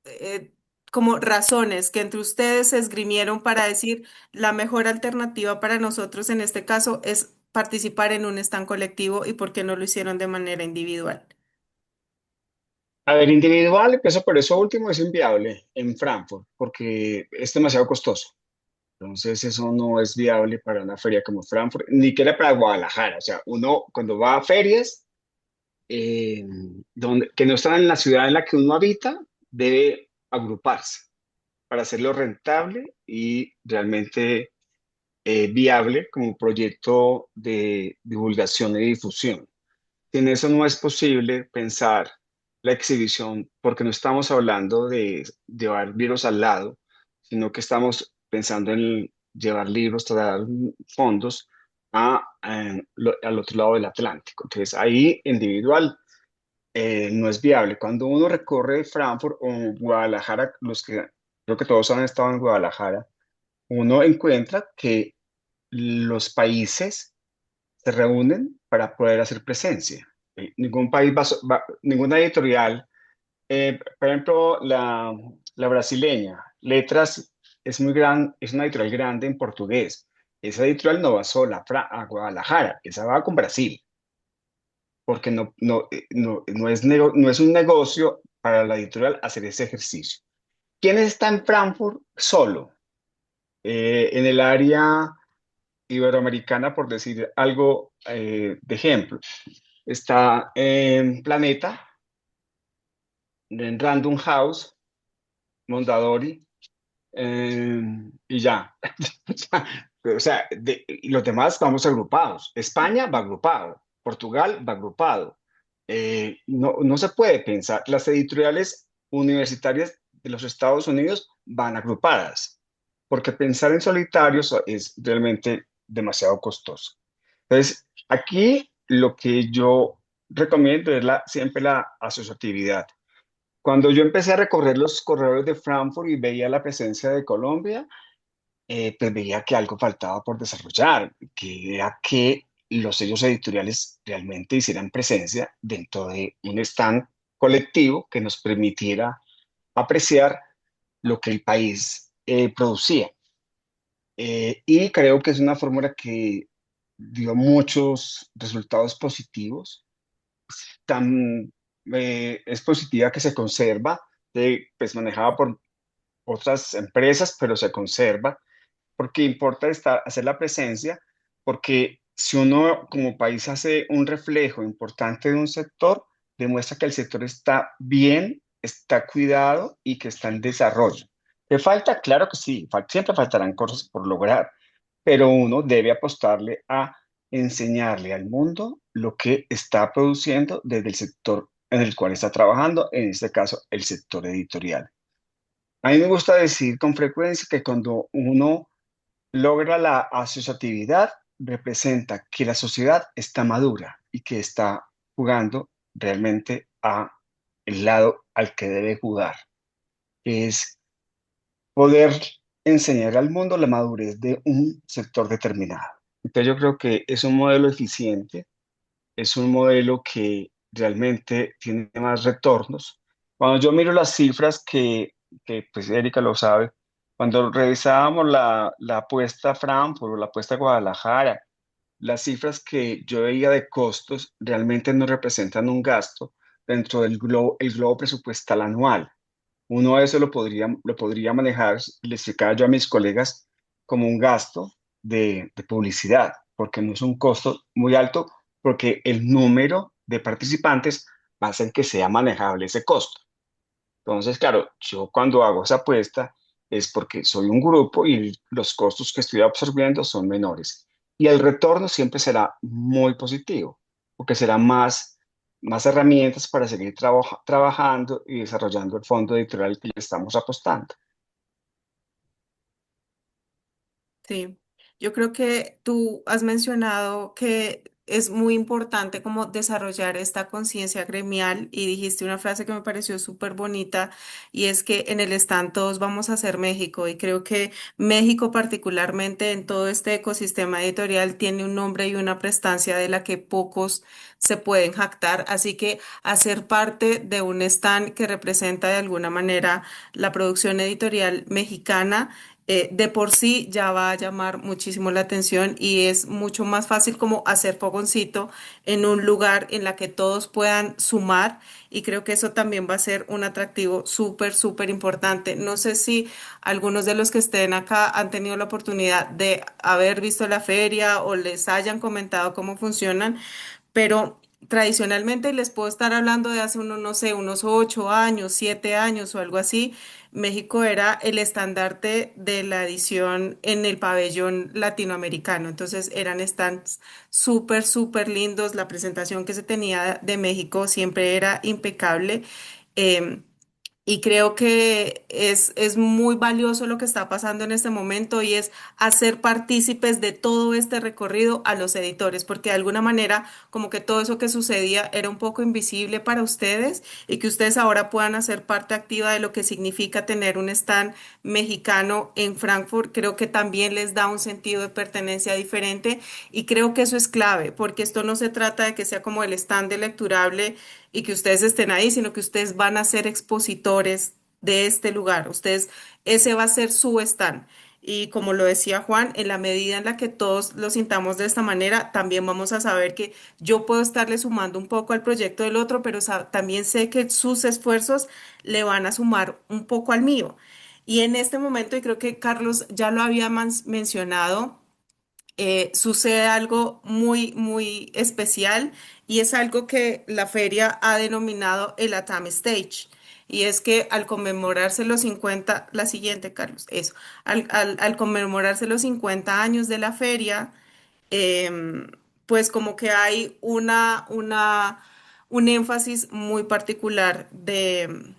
eh, como razones que entre ustedes se esgrimieron para decir la mejor alternativa para nosotros en este caso es participar en un stand colectivo y por qué no lo hicieron de manera individual. A ver, individual, empiezo por eso último, es inviable en Frankfurt porque es demasiado costoso. Entonces, eso no es viable para una feria como Frankfurt, ni que para Guadalajara. O sea, uno cuando va a ferias que no están en la ciudad en la que uno habita, debe agruparse para hacerlo rentable y realmente viable como proyecto de divulgación y difusión. Sin eso no es posible pensar la exhibición, porque no estamos hablando de llevar libros al lado, sino que estamos pensando en llevar libros, trasladar fondos al otro lado del Atlántico. Entonces, ahí individual no es viable. Cuando uno recorre Frankfurt o Guadalajara, los que creo que todos han estado en Guadalajara, uno encuentra que los países se reúnen para poder hacer presencia. Ningún país ninguna editorial, por ejemplo, la brasileña, Letras es es una editorial grande en portugués. Esa editorial no va sola a Guadalajara, esa va con Brasil, porque no es un negocio para la editorial hacer ese ejercicio. ¿Quién está en Frankfurt solo? En el área iberoamericana, por decir algo de ejemplo. Está en Planeta, en Random House, Mondadori, eh, y ya. O sea, y los demás vamos agrupados. España va agrupado, Portugal va agrupado. No se puede pensar. Las editoriales universitarias de los Estados Unidos van agrupadas, porque pensar en solitarios es realmente demasiado costoso. Entonces, aquí lo que yo recomiendo es siempre la asociatividad. Cuando yo empecé a recorrer los corredores de Frankfurt y veía la presencia de Colombia, pues veía que algo faltaba por desarrollar, que era que los sellos editoriales realmente hicieran presencia dentro de un stand colectivo que nos permitiera apreciar lo que el país producía. Y creo que es una fórmula que dio muchos resultados positivos. Es positiva que se conserva, pues manejada por otras empresas, pero se conserva porque importa hacer la presencia, porque si uno como país hace un reflejo importante de un sector, demuestra que el sector está bien, está cuidado y que está en desarrollo. ¿Qué falta? Claro que sí, siempre faltarán cosas por lograr, pero uno debe apostarle a enseñarle al mundo lo que está produciendo desde el sector en el cual está trabajando, en este caso el sector editorial. A mí me gusta decir con frecuencia que cuando uno logra la asociatividad, representa que la sociedad está madura y que está jugando realmente a el lado al que debe jugar, que es poder enseñar al mundo la madurez de un sector determinado. Entonces yo creo que es un modelo eficiente, es un modelo que realmente tiene más retornos. Cuando yo miro las cifras pues Erika lo sabe, cuando revisábamos la apuesta a Frankfurt o la apuesta a Guadalajara, las cifras que yo veía de costos realmente no representan un gasto dentro del el globo presupuestal anual. Uno de eso lo podría manejar, le explicaba yo a mis colegas, como un gasto de publicidad, porque no es un costo muy alto, porque el número de participantes va a hacer que sea manejable ese costo. Entonces, claro, yo cuando hago esa apuesta es porque soy un grupo y los costos que estoy absorbiendo son menores. Y el retorno siempre será muy positivo, porque será más herramientas para seguir trabajando y desarrollando el fondo editorial que le estamos apostando. Sí, yo creo que tú has mencionado que es muy importante como desarrollar esta conciencia gremial y dijiste una frase que me pareció súper bonita y es que en el stand todos vamos a ser México y creo que México particularmente en todo este ecosistema editorial tiene un nombre y una prestancia de la que pocos se pueden jactar, así que hacer parte de un stand que representa de alguna manera la producción editorial mexicana de por sí ya va a llamar muchísimo la atención y es mucho más fácil como hacer fogoncito en un lugar en la que todos puedan sumar y creo que eso también va a ser un atractivo súper, súper importante. No sé si algunos de los que estén acá han tenido la oportunidad de haber visto la feria o les hayan comentado cómo funcionan, pero tradicionalmente les puedo estar hablando de hace unos, no sé, unos 8 años, 7 años o algo así. México era el estandarte de la edición en el pabellón latinoamericano. Entonces eran stands súper, súper lindos. La presentación que se tenía de México siempre era impecable. Em, y creo que es muy valioso lo que está pasando en este momento y es hacer partícipes de todo este recorrido a los editores, porque de alguna manera como que todo eso que sucedía era un poco invisible para ustedes y que ustedes ahora puedan hacer parte activa de lo que significa tener un stand mexicano en Frankfurt, creo que también les da un sentido de pertenencia diferente y creo que eso es clave, porque esto no se trata de que sea como el stand de lecturable y que ustedes estén ahí, sino que ustedes van a ser expositores de este lugar. Ustedes, ese va a ser su stand. Y como lo decía Juan, en la medida en la que todos lo sintamos de esta manera, también vamos a saber que yo puedo estarle sumando un poco al proyecto del otro, pero también sé que sus esfuerzos le van a sumar un poco al mío. Y en este momento, y creo que Carlos ya lo había mencionado, sucede algo muy, muy especial y es algo que la feria ha denominado el Atam Stage. Y es que al conmemorarse los 50 la siguiente, Carlos, eso, al conmemorarse los 50 años de la feria, em, pues como que hay un énfasis muy particular de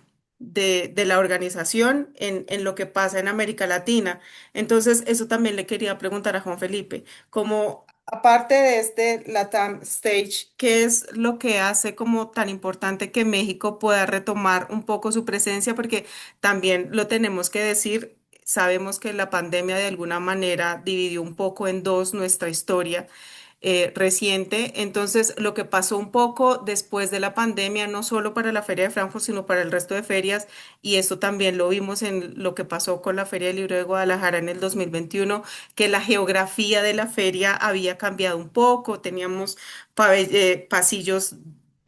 la organización en lo que pasa en América Latina. Entonces, eso también le quería preguntar a Juan Felipe, como aparte de este LATAM Stage, ¿qué es lo que hace como tan importante que México pueda retomar un poco su presencia? Porque también lo tenemos que decir. Sabemos que la pandemia de alguna manera dividió un poco en dos nuestra historia reciente. Entonces, lo que pasó un poco después de la pandemia, no solo para la Feria de Frankfurt, sino para el resto de ferias, y esto también lo vimos en lo que pasó con la Feria del Libro de Guadalajara en el 2021, que la geografía de la feria había cambiado un poco, teníamos pasillos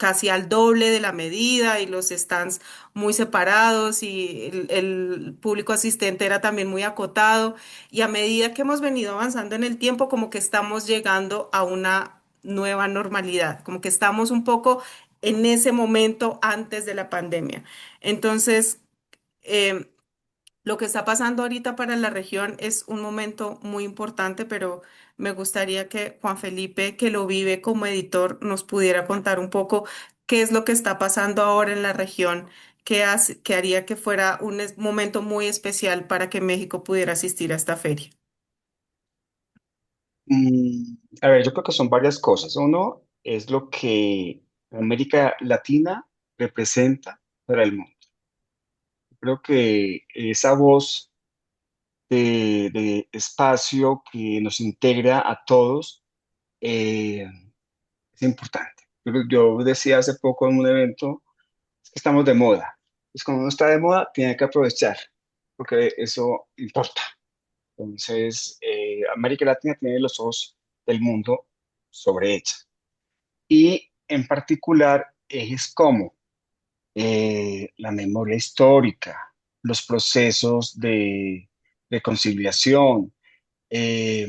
casi al doble de la medida y los stands muy separados y el público asistente era también muy acotado. Y a medida que hemos venido avanzando en el tiempo, como que estamos llegando a una nueva normalidad, como que estamos un poco en ese momento antes de la pandemia. Entonces, em, lo que está pasando ahorita para la región es un momento muy importante, pero me gustaría que Juan Felipe, que lo vive como editor, nos pudiera contar un poco qué es lo que está pasando ahora en la región, qué haría que fuera un momento muy especial para que México pudiera asistir a esta feria? A ver, yo creo que son varias cosas. Uno es lo que América Latina representa para el mundo. Creo que esa voz de espacio que nos integra a todos eh, es importante. Yo decía hace poco en un evento, es que estamos de moda. Pues cuando uno está de moda, tiene que aprovechar, porque eso importa. Entonces, América Latina tiene los ojos del mundo sobre ella. Y en particular, ejes como la memoria histórica, los procesos de conciliación, eh,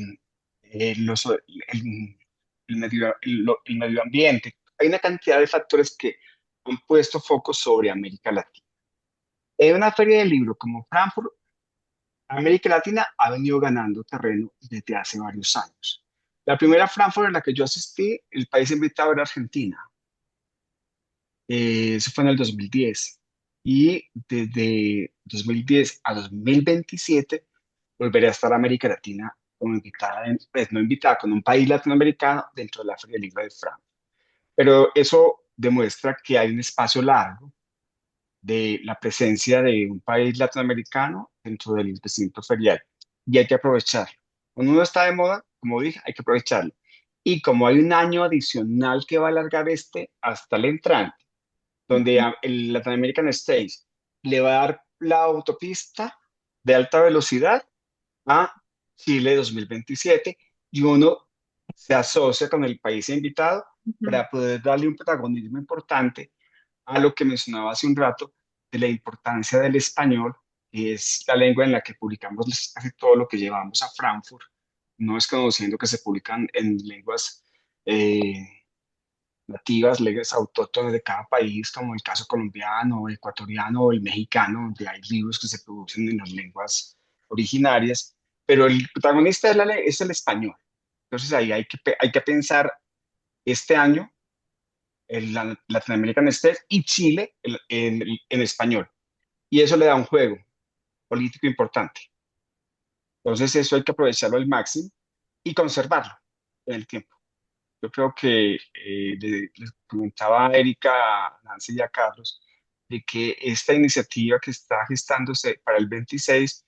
el medio ambiente. Hay una cantidad de factores que han puesto foco sobre América Latina. En una feria de libro como Frankfurt, América Latina ha venido ganando terreno desde hace varios años. La primera Frankfurt en la que yo asistí, el país invitado era Argentina. Eso fue en el 2010. Y desde 2010 a 2027 volverá a estar América Latina como invitada, pues no invitada, con un país latinoamericano dentro de la Feria del Libro de Frankfurt. Pero eso demuestra que hay un espacio largo de la presencia de un país latinoamericano dentro del recinto ferial y hay que aprovecharlo. Cuando uno está de moda, como dije, hay que aprovecharlo. Y como hay un año adicional que va a alargar este hasta el entrante, donde el Latin American Stage le va a dar la autopista de alta velocidad a Chile 2027 y uno se asocia con el país invitado Ujú. para poder darle un protagonismo importante a lo que mencionaba hace un rato de la importancia del español, que es la lengua en la que publicamos casi todo lo que llevamos a Frankfurt, no es conociendo que se publican en lenguas nativas, lenguas autóctonas de cada país, como el caso colombiano, ecuatoriano o el mexicano, donde hay libros que se producen en las lenguas originarias, pero el protagonista es el español. Entonces ahí hay que pensar este año el Latin American Stage y Chile en español. Y eso le da un juego político importante. Entonces eso hay que aprovecharlo al máximo y conservarlo en el tiempo. Yo creo que les comentaba a Erika, a Nancy y a Carlos de que esta iniciativa que está gestándose para el 26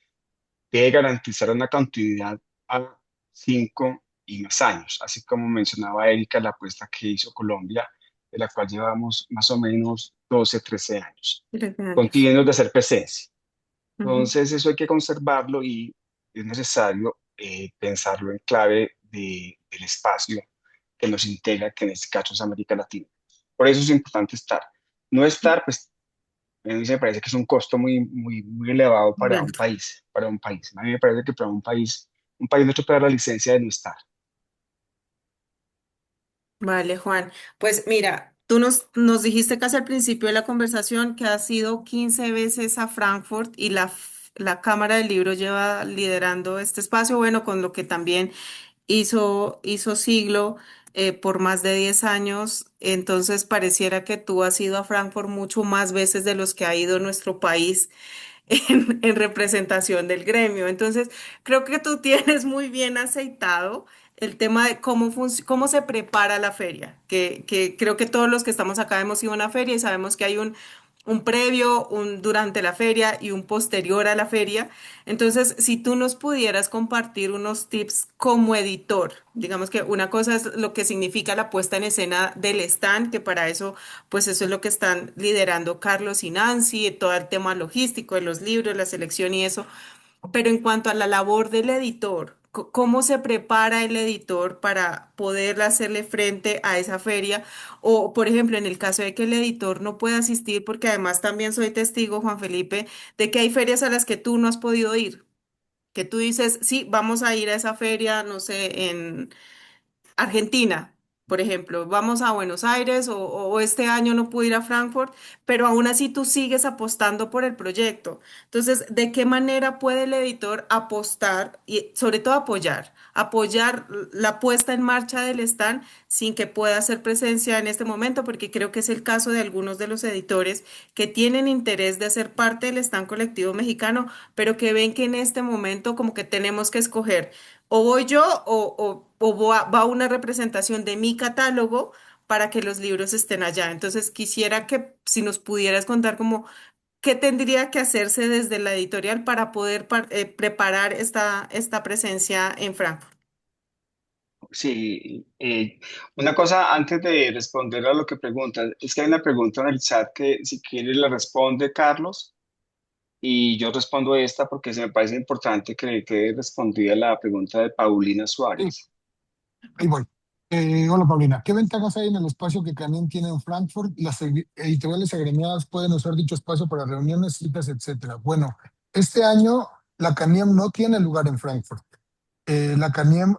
debe garantizar una continuidad a 5 y más años, así como mencionaba Erika, la apuesta que hizo Colombia, de la cual llevamos más o menos 12 13 años, 13 años. continuando de hacer presencia. Ujú. Entonces, eso hay que conservarlo y es necesario pensarlo en clave del espacio que nos integra, que en este caso es América Latina. Por eso es importante estar. No estar, pues, a mí me parece que es un costo muy elevado Muy para un alto. país, para un país. A mí me parece que para un país no te puede dar la licencia de no estar. Vale, Juan. Pues mira, tú nos dijiste casi al principio de la conversación que has ido 15 veces a Frankfurt y la Cámara del Libro lleva liderando este espacio, bueno, con lo que también hizo siglo por más de 10 años. Entonces pareciera que tú has ido a Frankfurt mucho más veces de los que ha ido nuestro país en representación del gremio. Entonces, creo que tú tienes muy bien aceitado el tema de cómo se prepara la feria, que creo que todos los que estamos acá hemos ido a una feria y sabemos que hay un previo, un durante la feria y un posterior a la feria. Entonces, si tú nos pudieras compartir unos tips como editor, digamos que una cosa es lo que significa la puesta en escena del stand, que para eso pues eso es lo que están liderando Carlos y Nancy, todo el tema logístico de los libros, la selección y eso. Pero en cuanto a la labor del editor, ¿cómo se prepara el editor para poder hacerle frente a esa feria? O, por ejemplo, en el caso de que el editor no pueda asistir, porque además también soy testigo, Juan Felipe, de que hay ferias a las que tú no has podido ir, que tú dices, sí, vamos a ir a esa feria, no sé, en Argentina. Por ejemplo, vamos a Buenos Aires o este año no pude ir a Frankfurt, pero aún así tú sigues apostando por el proyecto. Entonces, ¿de qué manera puede el editor apostar y sobre todo apoyar la puesta en marcha del stand sin que pueda hacer presencia en este momento? Porque creo que es el caso de algunos de los editores que tienen interés de ser parte del stand colectivo mexicano, pero que ven que en este momento como que tenemos que escoger o voy yo va una representación de mi catálogo para que los libros estén allá. Entonces, quisiera que si nos pudieras contar como qué tendría que hacerse desde la editorial para poder preparar esta presencia en Frankfurt. Sí, una cosa antes de responder a lo que preguntas, es que hay una pregunta en el chat que si quieres la responde Carlos y yo respondo esta porque se me parece importante que quede respondida la pregunta de Paulina Sí, Suárez. ahí voy. Hola Paulina, ¿qué ventajas hay en el espacio que Caniem tiene en Frankfurt? Las editoriales agremiadas pueden usar dicho espacio para reuniones, citas, etcétera. Bueno, este año la Caniem no tiene lugar en Frankfurt. La Caniem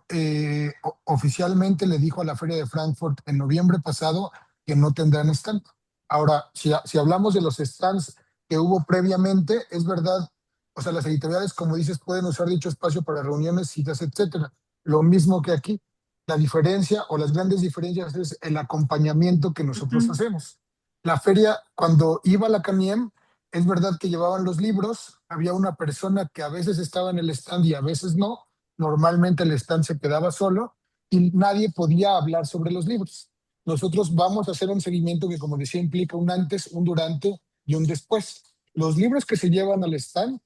oficialmente le dijo a la Feria de Frankfurt en noviembre pasado que no tendrán stand. Ahora, si hablamos de los stands que hubo previamente, es verdad, o sea, las editoriales, como dices, pueden usar dicho espacio para reuniones, citas, etcétera. Lo mismo que aquí. La diferencia o las grandes diferencias es el acompañamiento que nosotros Ujú. hacemos. La feria, cuando iba a la Caniem, es verdad que llevaban los libros, había una persona que a veces estaba en el stand y a veces no. Normalmente el stand se quedaba solo y nadie podía hablar sobre los libros. Nosotros vamos a hacer un seguimiento que, como decía, implica un antes, un durante y un después. Los libros que se llevan al stand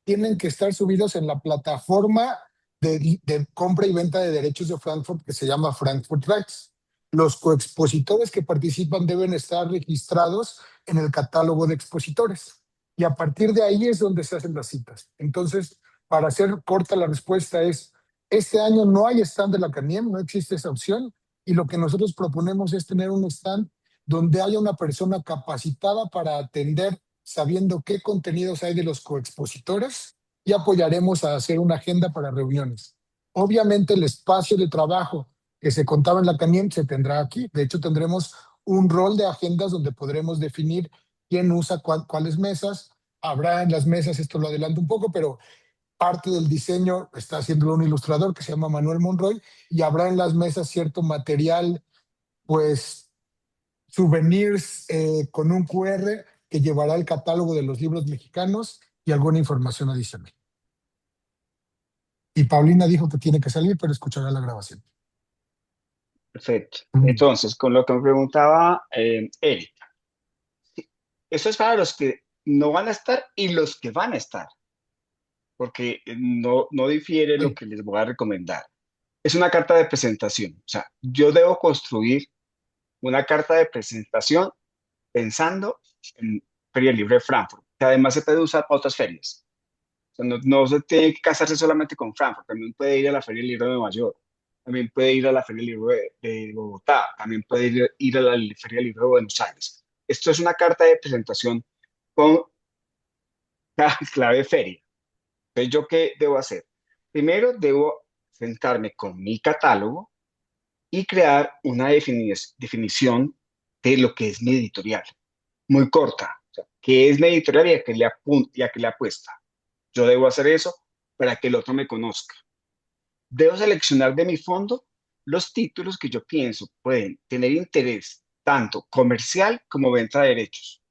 tienen que estar subidos en la plataforma de compra y venta de derechos de Frankfurt que se llama Frankfurt Rights. Los coexpositores que participan deben estar registrados en el catálogo de expositores y a partir de ahí es donde se hacen las citas. Entonces, para hacer corta la respuesta es, este año no hay stand de la CANIEM, no existe esa opción y lo que nosotros proponemos es tener un stand donde haya una persona capacitada para atender sabiendo qué contenidos hay de los coexpositores y apoyaremos a hacer una agenda para reuniones. Obviamente el espacio de trabajo que se contaba en la CANIEM se tendrá aquí. De hecho, tendremos un rol de agendas donde podremos definir quién usa cuáles mesas. Habrá en las mesas, esto lo adelanto un poco, pero parte del diseño está haciéndolo un ilustrador que se llama Manuel Monroy y habrá en las mesas cierto material, pues souvenirs con un QR que llevará el catálogo de los libros mexicanos y alguna información adicional. Y Paulina dijo que tiene que salir, pero escuchará la grabación. Perfecto. Entonces, con lo que me preguntaba Eric, sí, eso es para los que no van a estar y los que van a estar, porque no difiere lo Sí, que les voy a recomendar. Es una carta de presentación, o sea, yo debo construir una carta de presentación pensando en Feria Libre de Frankfurt, que además se puede usar para otras ferias. O sea, no se tiene que casarse solamente con Frankfurt, también puede ir a la Feria Libre de Nueva York, también puede ir a la Feria Libre de Bogotá, también puede ir a la Feria Libre de Buenos Aires. Esto es una carta de presentación con clave feria. Entonces, ¿yo qué debo hacer? Primero, debo sentarme con mi catálogo y crear una definición de lo que es mi editorial, muy corta. O sea, ¿qué es mi editorial y a qué y a qué le apuesta? Yo debo hacer eso para que el otro me conozca. Debo seleccionar de mi fondo los títulos que yo pienso pueden tener interés, tanto comercial como venta de derechos.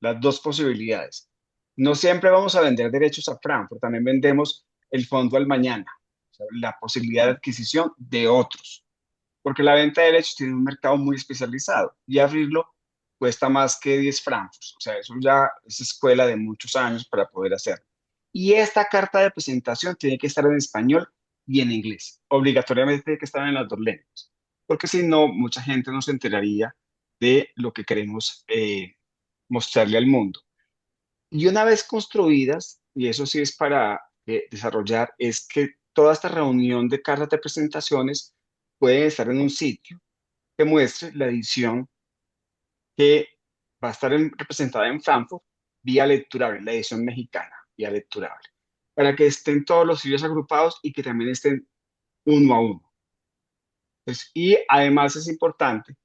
Las dos posibilidades. No siempre vamos a vender derechos a Frankfurt, también vendemos el fondo al mañana, o sea, la posibilidad de adquisición de otros, porque la venta de derechos tiene un mercado muy especializado y abrirlo cuesta más que 10 francos, o sea, eso ya es escuela de muchos años para poder hacerlo. Y esta carta de presentación tiene que estar en español y en inglés, obligatoriamente tiene que estar en las dos lenguas, porque si no, mucha gente no se enteraría de lo que queremos mostrarle al mundo. Y una vez construidas, y eso sí es para desarrollar, es que toda esta reunión de cartas de presentaciones puede estar en un sitio que muestre la edición que va a estar representada en Frankfurt vía lecturable, la edición mexicana vía lecturable, para que estén todos los sitios agrupados y que también estén uno a uno. Y además es importante,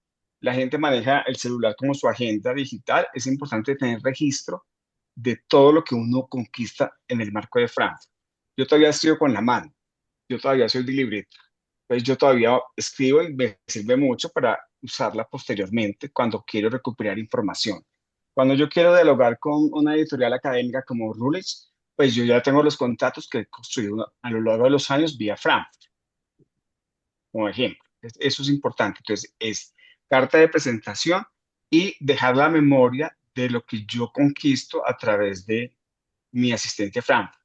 la gente maneja el celular como su agenda digital, es importante tener registro de todo lo que uno conquista en el marco de Frankfurt. Yo todavía escribo con la mano, yo todavía soy de libreta, entonces yo todavía escribo y me sirve mucho para usarla posteriormente cuando quiero recuperar información. Cuando yo quiero dialogar con una editorial académica como Routledge, pues yo ya tengo los contactos que he construido a lo largo de los años vía Frankfurt, como ejemplo. Eso es importante. Entonces, es carta de presentación y dejar la memoria de lo que yo conquisto a través de mi asistente Frankfurt.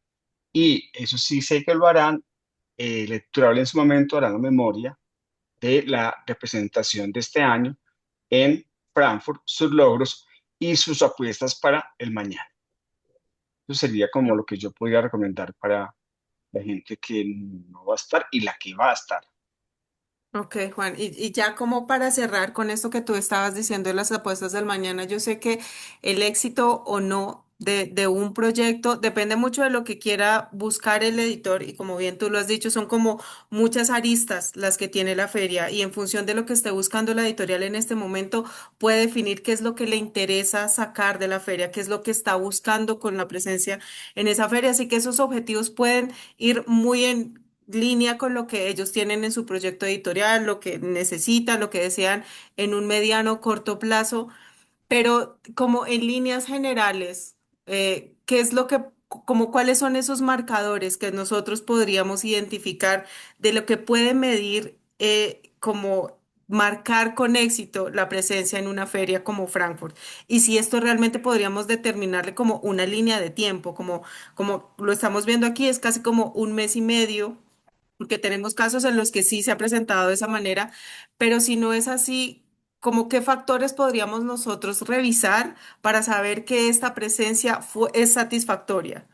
Y eso sí sé que lo harán, Lecturable en su momento hará la memoria de la representación de este año en Frankfurt, sus logros y sus apuestas para el mañana. Eso sería como lo que yo podría recomendar para la gente que no va a estar y la que va a estar. Ok, Juan, y ya como para cerrar con esto que tú estabas diciendo de las apuestas del mañana, yo sé que el éxito o no de un proyecto depende mucho de lo que quiera buscar el editor y como bien tú lo has dicho, son como muchas aristas las que tiene la feria y en función de lo que esté buscando la editorial en este momento puede definir qué es lo que le interesa sacar de la feria, qué es lo que está buscando con la presencia en esa feria, así que esos objetivos pueden ir muy en línea con lo que ellos tienen en su proyecto editorial, lo que necesitan, lo que desean en un mediano o corto plazo, pero como en líneas generales, ¿qué es lo que, como cuáles son esos marcadores que nosotros podríamos identificar de lo que puede medir como marcar con éxito la presencia en una feria como Frankfurt? Y si esto realmente podríamos determinarle como una línea de tiempo, como lo estamos viendo aquí, es casi como un mes y medio porque tenemos casos en los que sí se ha presentado de esa manera, pero si no es así, ¿cómo qué factores podríamos nosotros revisar para saber que esta presencia es satisfactoria?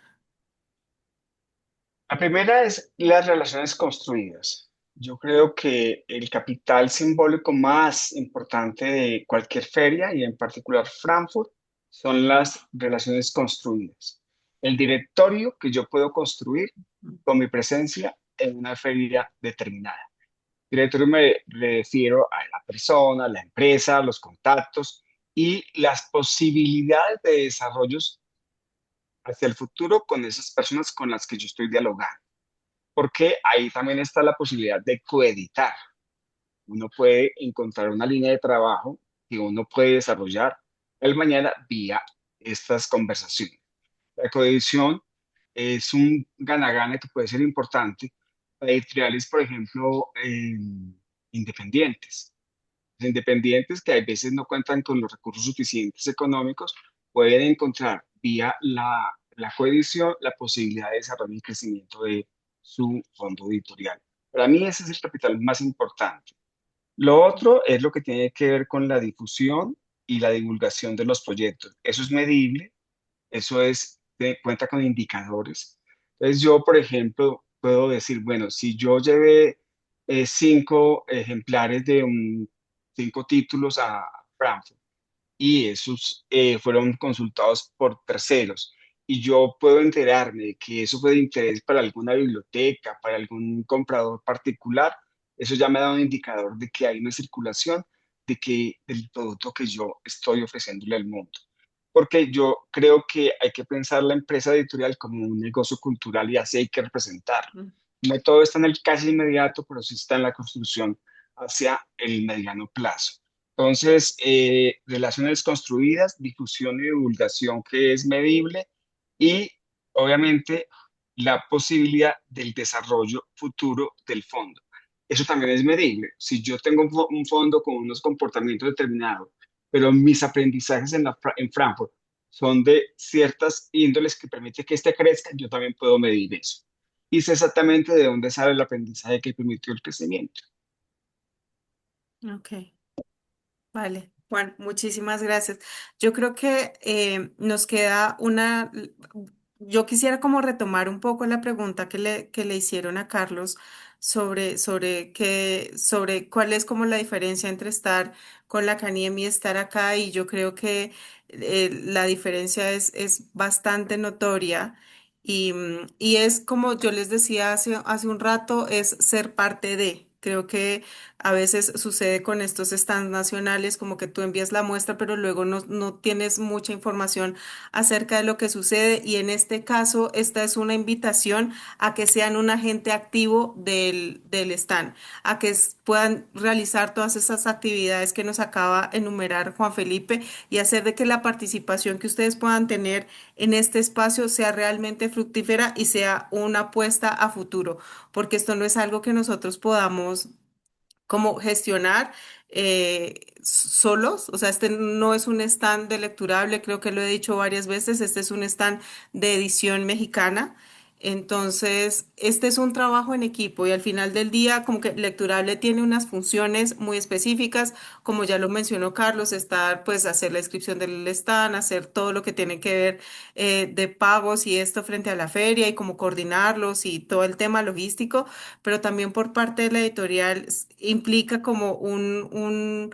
La primera es las relaciones construidas. Yo creo que el capital simbólico más importante de cualquier feria y en particular Frankfurt son las relaciones construidas. El directorio que yo puedo construir con mi presencia en una feria determinada. Directorio me refiero a la persona, la empresa, los contactos y las posibilidades de desarrollos hacia el futuro con esas personas con las que yo estoy dialogando, porque ahí también está la posibilidad de coeditar. Uno puede encontrar una línea de trabajo que uno puede desarrollar el mañana vía estas conversaciones. La coedición es un gana-gana que puede ser importante para editoriales, por ejemplo, independientes. Los independientes que a veces no cuentan con los recursos suficientes económicos pueden encontrar vía la coedición la posibilidad de desarrollo y crecimiento de su fondo editorial. Para mí ese es el capital más importante. Lo otro es lo que tiene que ver con la difusión y la divulgación de los proyectos. Eso es medible, eso es, cuenta con indicadores. Entonces yo, por ejemplo, puedo decir, bueno, si yo llevé 5 ejemplares de 5 títulos a Frankfurt y esos fueron consultados por terceros y yo puedo enterarme de que eso fue de interés para alguna biblioteca, para algún comprador particular, eso ya me da un indicador de que hay una circulación de que del producto que yo estoy ofreciéndole al mundo. Porque yo creo que hay que pensar la empresa editorial como un negocio cultural y así hay que representarlo. Mm. No todo está en el casi inmediato, pero sí está en la construcción hacia el mediano plazo. Entonces, relaciones construidas, difusión y divulgación que es medible y obviamente la posibilidad del desarrollo futuro del fondo. Eso también es medible. Si yo tengo un fondo con unos comportamientos determinados, pero mis aprendizajes en Frankfurt son de ciertas índoles que permite que este crezca, yo también puedo medir eso. Y sé exactamente de dónde sale el aprendizaje que permitió el crecimiento. Ok. Vale, Juan, muchísimas gracias. Yo creo que nos queda yo quisiera como retomar un poco la pregunta que le hicieron a Carlos sobre cuál es como la diferencia entre estar con la CANIEM y estar acá y yo creo que la diferencia es bastante notoria y es como yo les decía hace un rato, es ser parte de. Creo que a veces sucede con estos stands nacionales, como que tú envías la muestra, pero luego no tienes mucha información acerca de lo que sucede. Y en este caso, esta es una invitación a que sean un agente activo del stand, a que puedan realizar todas esas actividades que nos acaba de enumerar Juan Felipe y hacer de que la participación que ustedes puedan tener en este espacio sea realmente fructífera y sea una apuesta a futuro, porque esto no es algo que nosotros podamos como gestionar solos. O sea, este no es un stand de lecturable, creo que lo he dicho varias veces, este es un stand de edición mexicana. Entonces, este es un trabajo en equipo y al final del día, como que Lecturable tiene unas funciones muy específicas, como ya lo mencionó Carlos, estar, pues, hacer la inscripción del stand, hacer todo lo que tiene que ver de pagos y esto frente a la feria y cómo coordinarlos y todo el tema logístico, pero también por parte de la editorial implica como un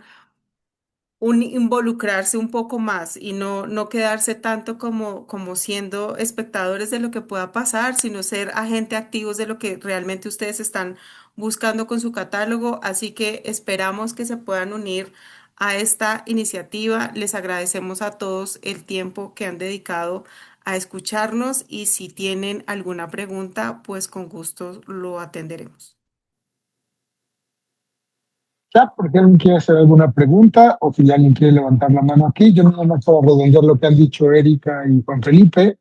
involucrarse un poco más y no quedarse tanto como siendo espectadores de lo que pueda pasar, sino ser agentes activos de lo que realmente ustedes están buscando con su catálogo. Así que esperamos que se puedan unir a esta iniciativa. Les agradecemos a todos el tiempo que han dedicado a escucharnos y si tienen alguna pregunta, pues con gusto lo atenderemos. Ya, por si alguien quiere hacer alguna pregunta o si alguien quiere levantar la mano aquí, yo nada más para redondear lo que han dicho Erika y Juan Felipe,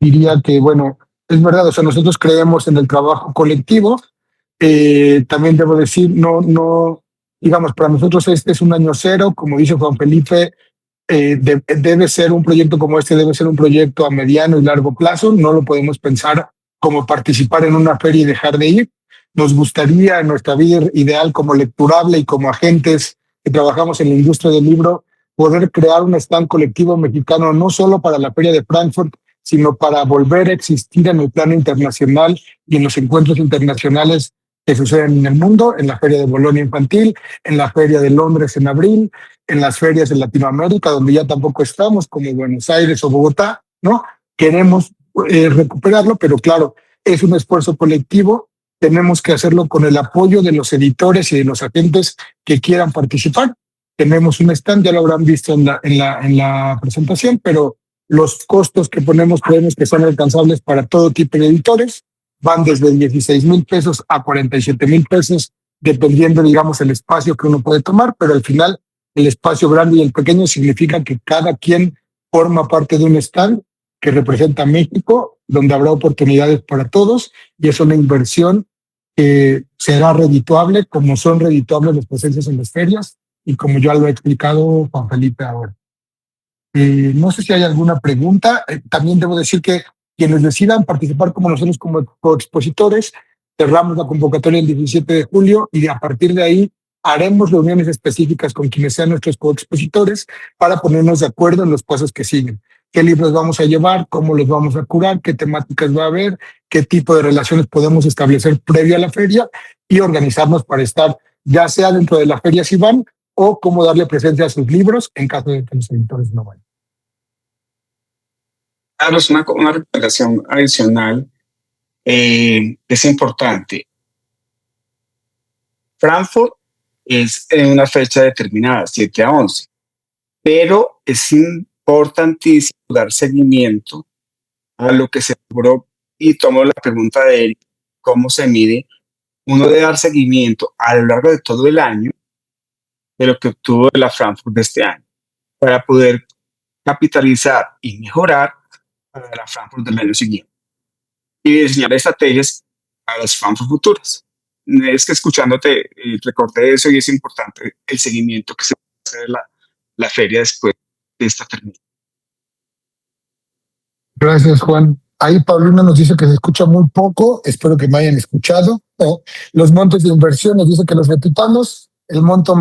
diría que, bueno, es verdad, o sea, nosotros creemos en el trabajo colectivo. También debo decir, digamos, para nosotros este es un año cero, como dice Juan Felipe, debe ser un proyecto como este, debe ser un proyecto a mediano y largo plazo, no lo podemos pensar como participar en una feria y dejar de ir. Nos gustaría en nuestra vida ideal como lecturable y como agentes que trabajamos en la industria del libro, poder crear un stand colectivo mexicano, no solo para la Feria de Frankfurt, sino para volver a existir en el plano internacional y en los encuentros internacionales que suceden en el mundo, en la Feria de Bolonia Infantil, en la Feria de Londres en abril, en las ferias de Latinoamérica, donde ya tampoco estamos, como Buenos Aires o Bogotá, ¿no? Queremos recuperarlo, pero claro, es un esfuerzo colectivo. Tenemos que hacerlo con el apoyo de los editores y de los agentes que quieran participar. Tenemos un stand, ya lo habrán visto en la presentación, pero los costos que ponemos creemos que son alcanzables para todo tipo de editores. Van desde 16,000 pesos a 47,000 pesos, dependiendo, digamos, el espacio que uno puede tomar, pero al final el espacio grande y el pequeño significa que cada quien forma parte de un stand que representa a México, donde habrá oportunidades para todos y es una inversión que será redituable, como son redituables las presencias en las ferias y como ya lo ha explicado Juan Felipe ahora. No sé si hay alguna pregunta. También debo decir que quienes decidan participar como nosotros como coexpositores, cerramos la convocatoria el 17 de julio y a partir de ahí haremos reuniones específicas con quienes sean nuestros coexpositores para ponernos de acuerdo en los pasos que siguen. ¿Qué libros vamos a llevar? ¿Cómo los vamos a curar? ¿Qué temáticas va a haber? ¿Qué tipo de relaciones podemos establecer previa a la feria? Y organizarnos para estar ya sea dentro de la feria si van o cómo darle presencia a sus libros en caso de que los editores no vayan. Carlos, una recomendación adicional es importante. Frankfurt es en una fecha determinada, 7 a 11, pero es importantísimo dar seguimiento a lo que se logró y tomo la pregunta de Eric, ¿cómo se mide? Uno debe dar seguimiento a lo largo de todo el año de lo que obtuvo de la Frankfurt de este año para poder capitalizar y mejorar para la Frankfurt del año siguiente y diseñar estrategias a las Frankfurt futuras. Es que escuchándote recordé eso y es importante el seguimiento que se hace de la feria después de esta terminación. Gracias, Juan. Ahí Paulina nos dice que se escucha muy poco, espero que me hayan escuchado. Los montos de inversión nos dice que los repitamos. El monto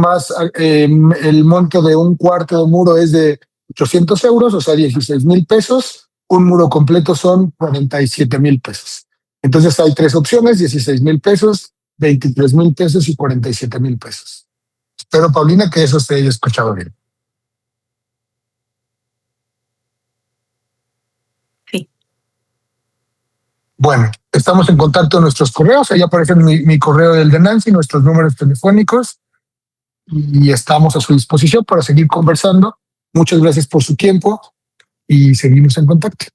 el monto de un cuarto de muro es de 800 euros, o sea, 16,000 pesos. Un muro completo son 47,000 pesos. Entonces hay tres opciones: 16,000 pesos, 23,000 pesos y 47,000 pesos. Espero, Paulina, que eso se haya escuchado bien. Sí. Bueno, Estamos en contacto en nuestros correos, ahí aparece mi correo del de Nancy, nuestros números telefónicos, y estamos a su disposición para seguir conversando. Muchas gracias por su tiempo y seguimos en contacto.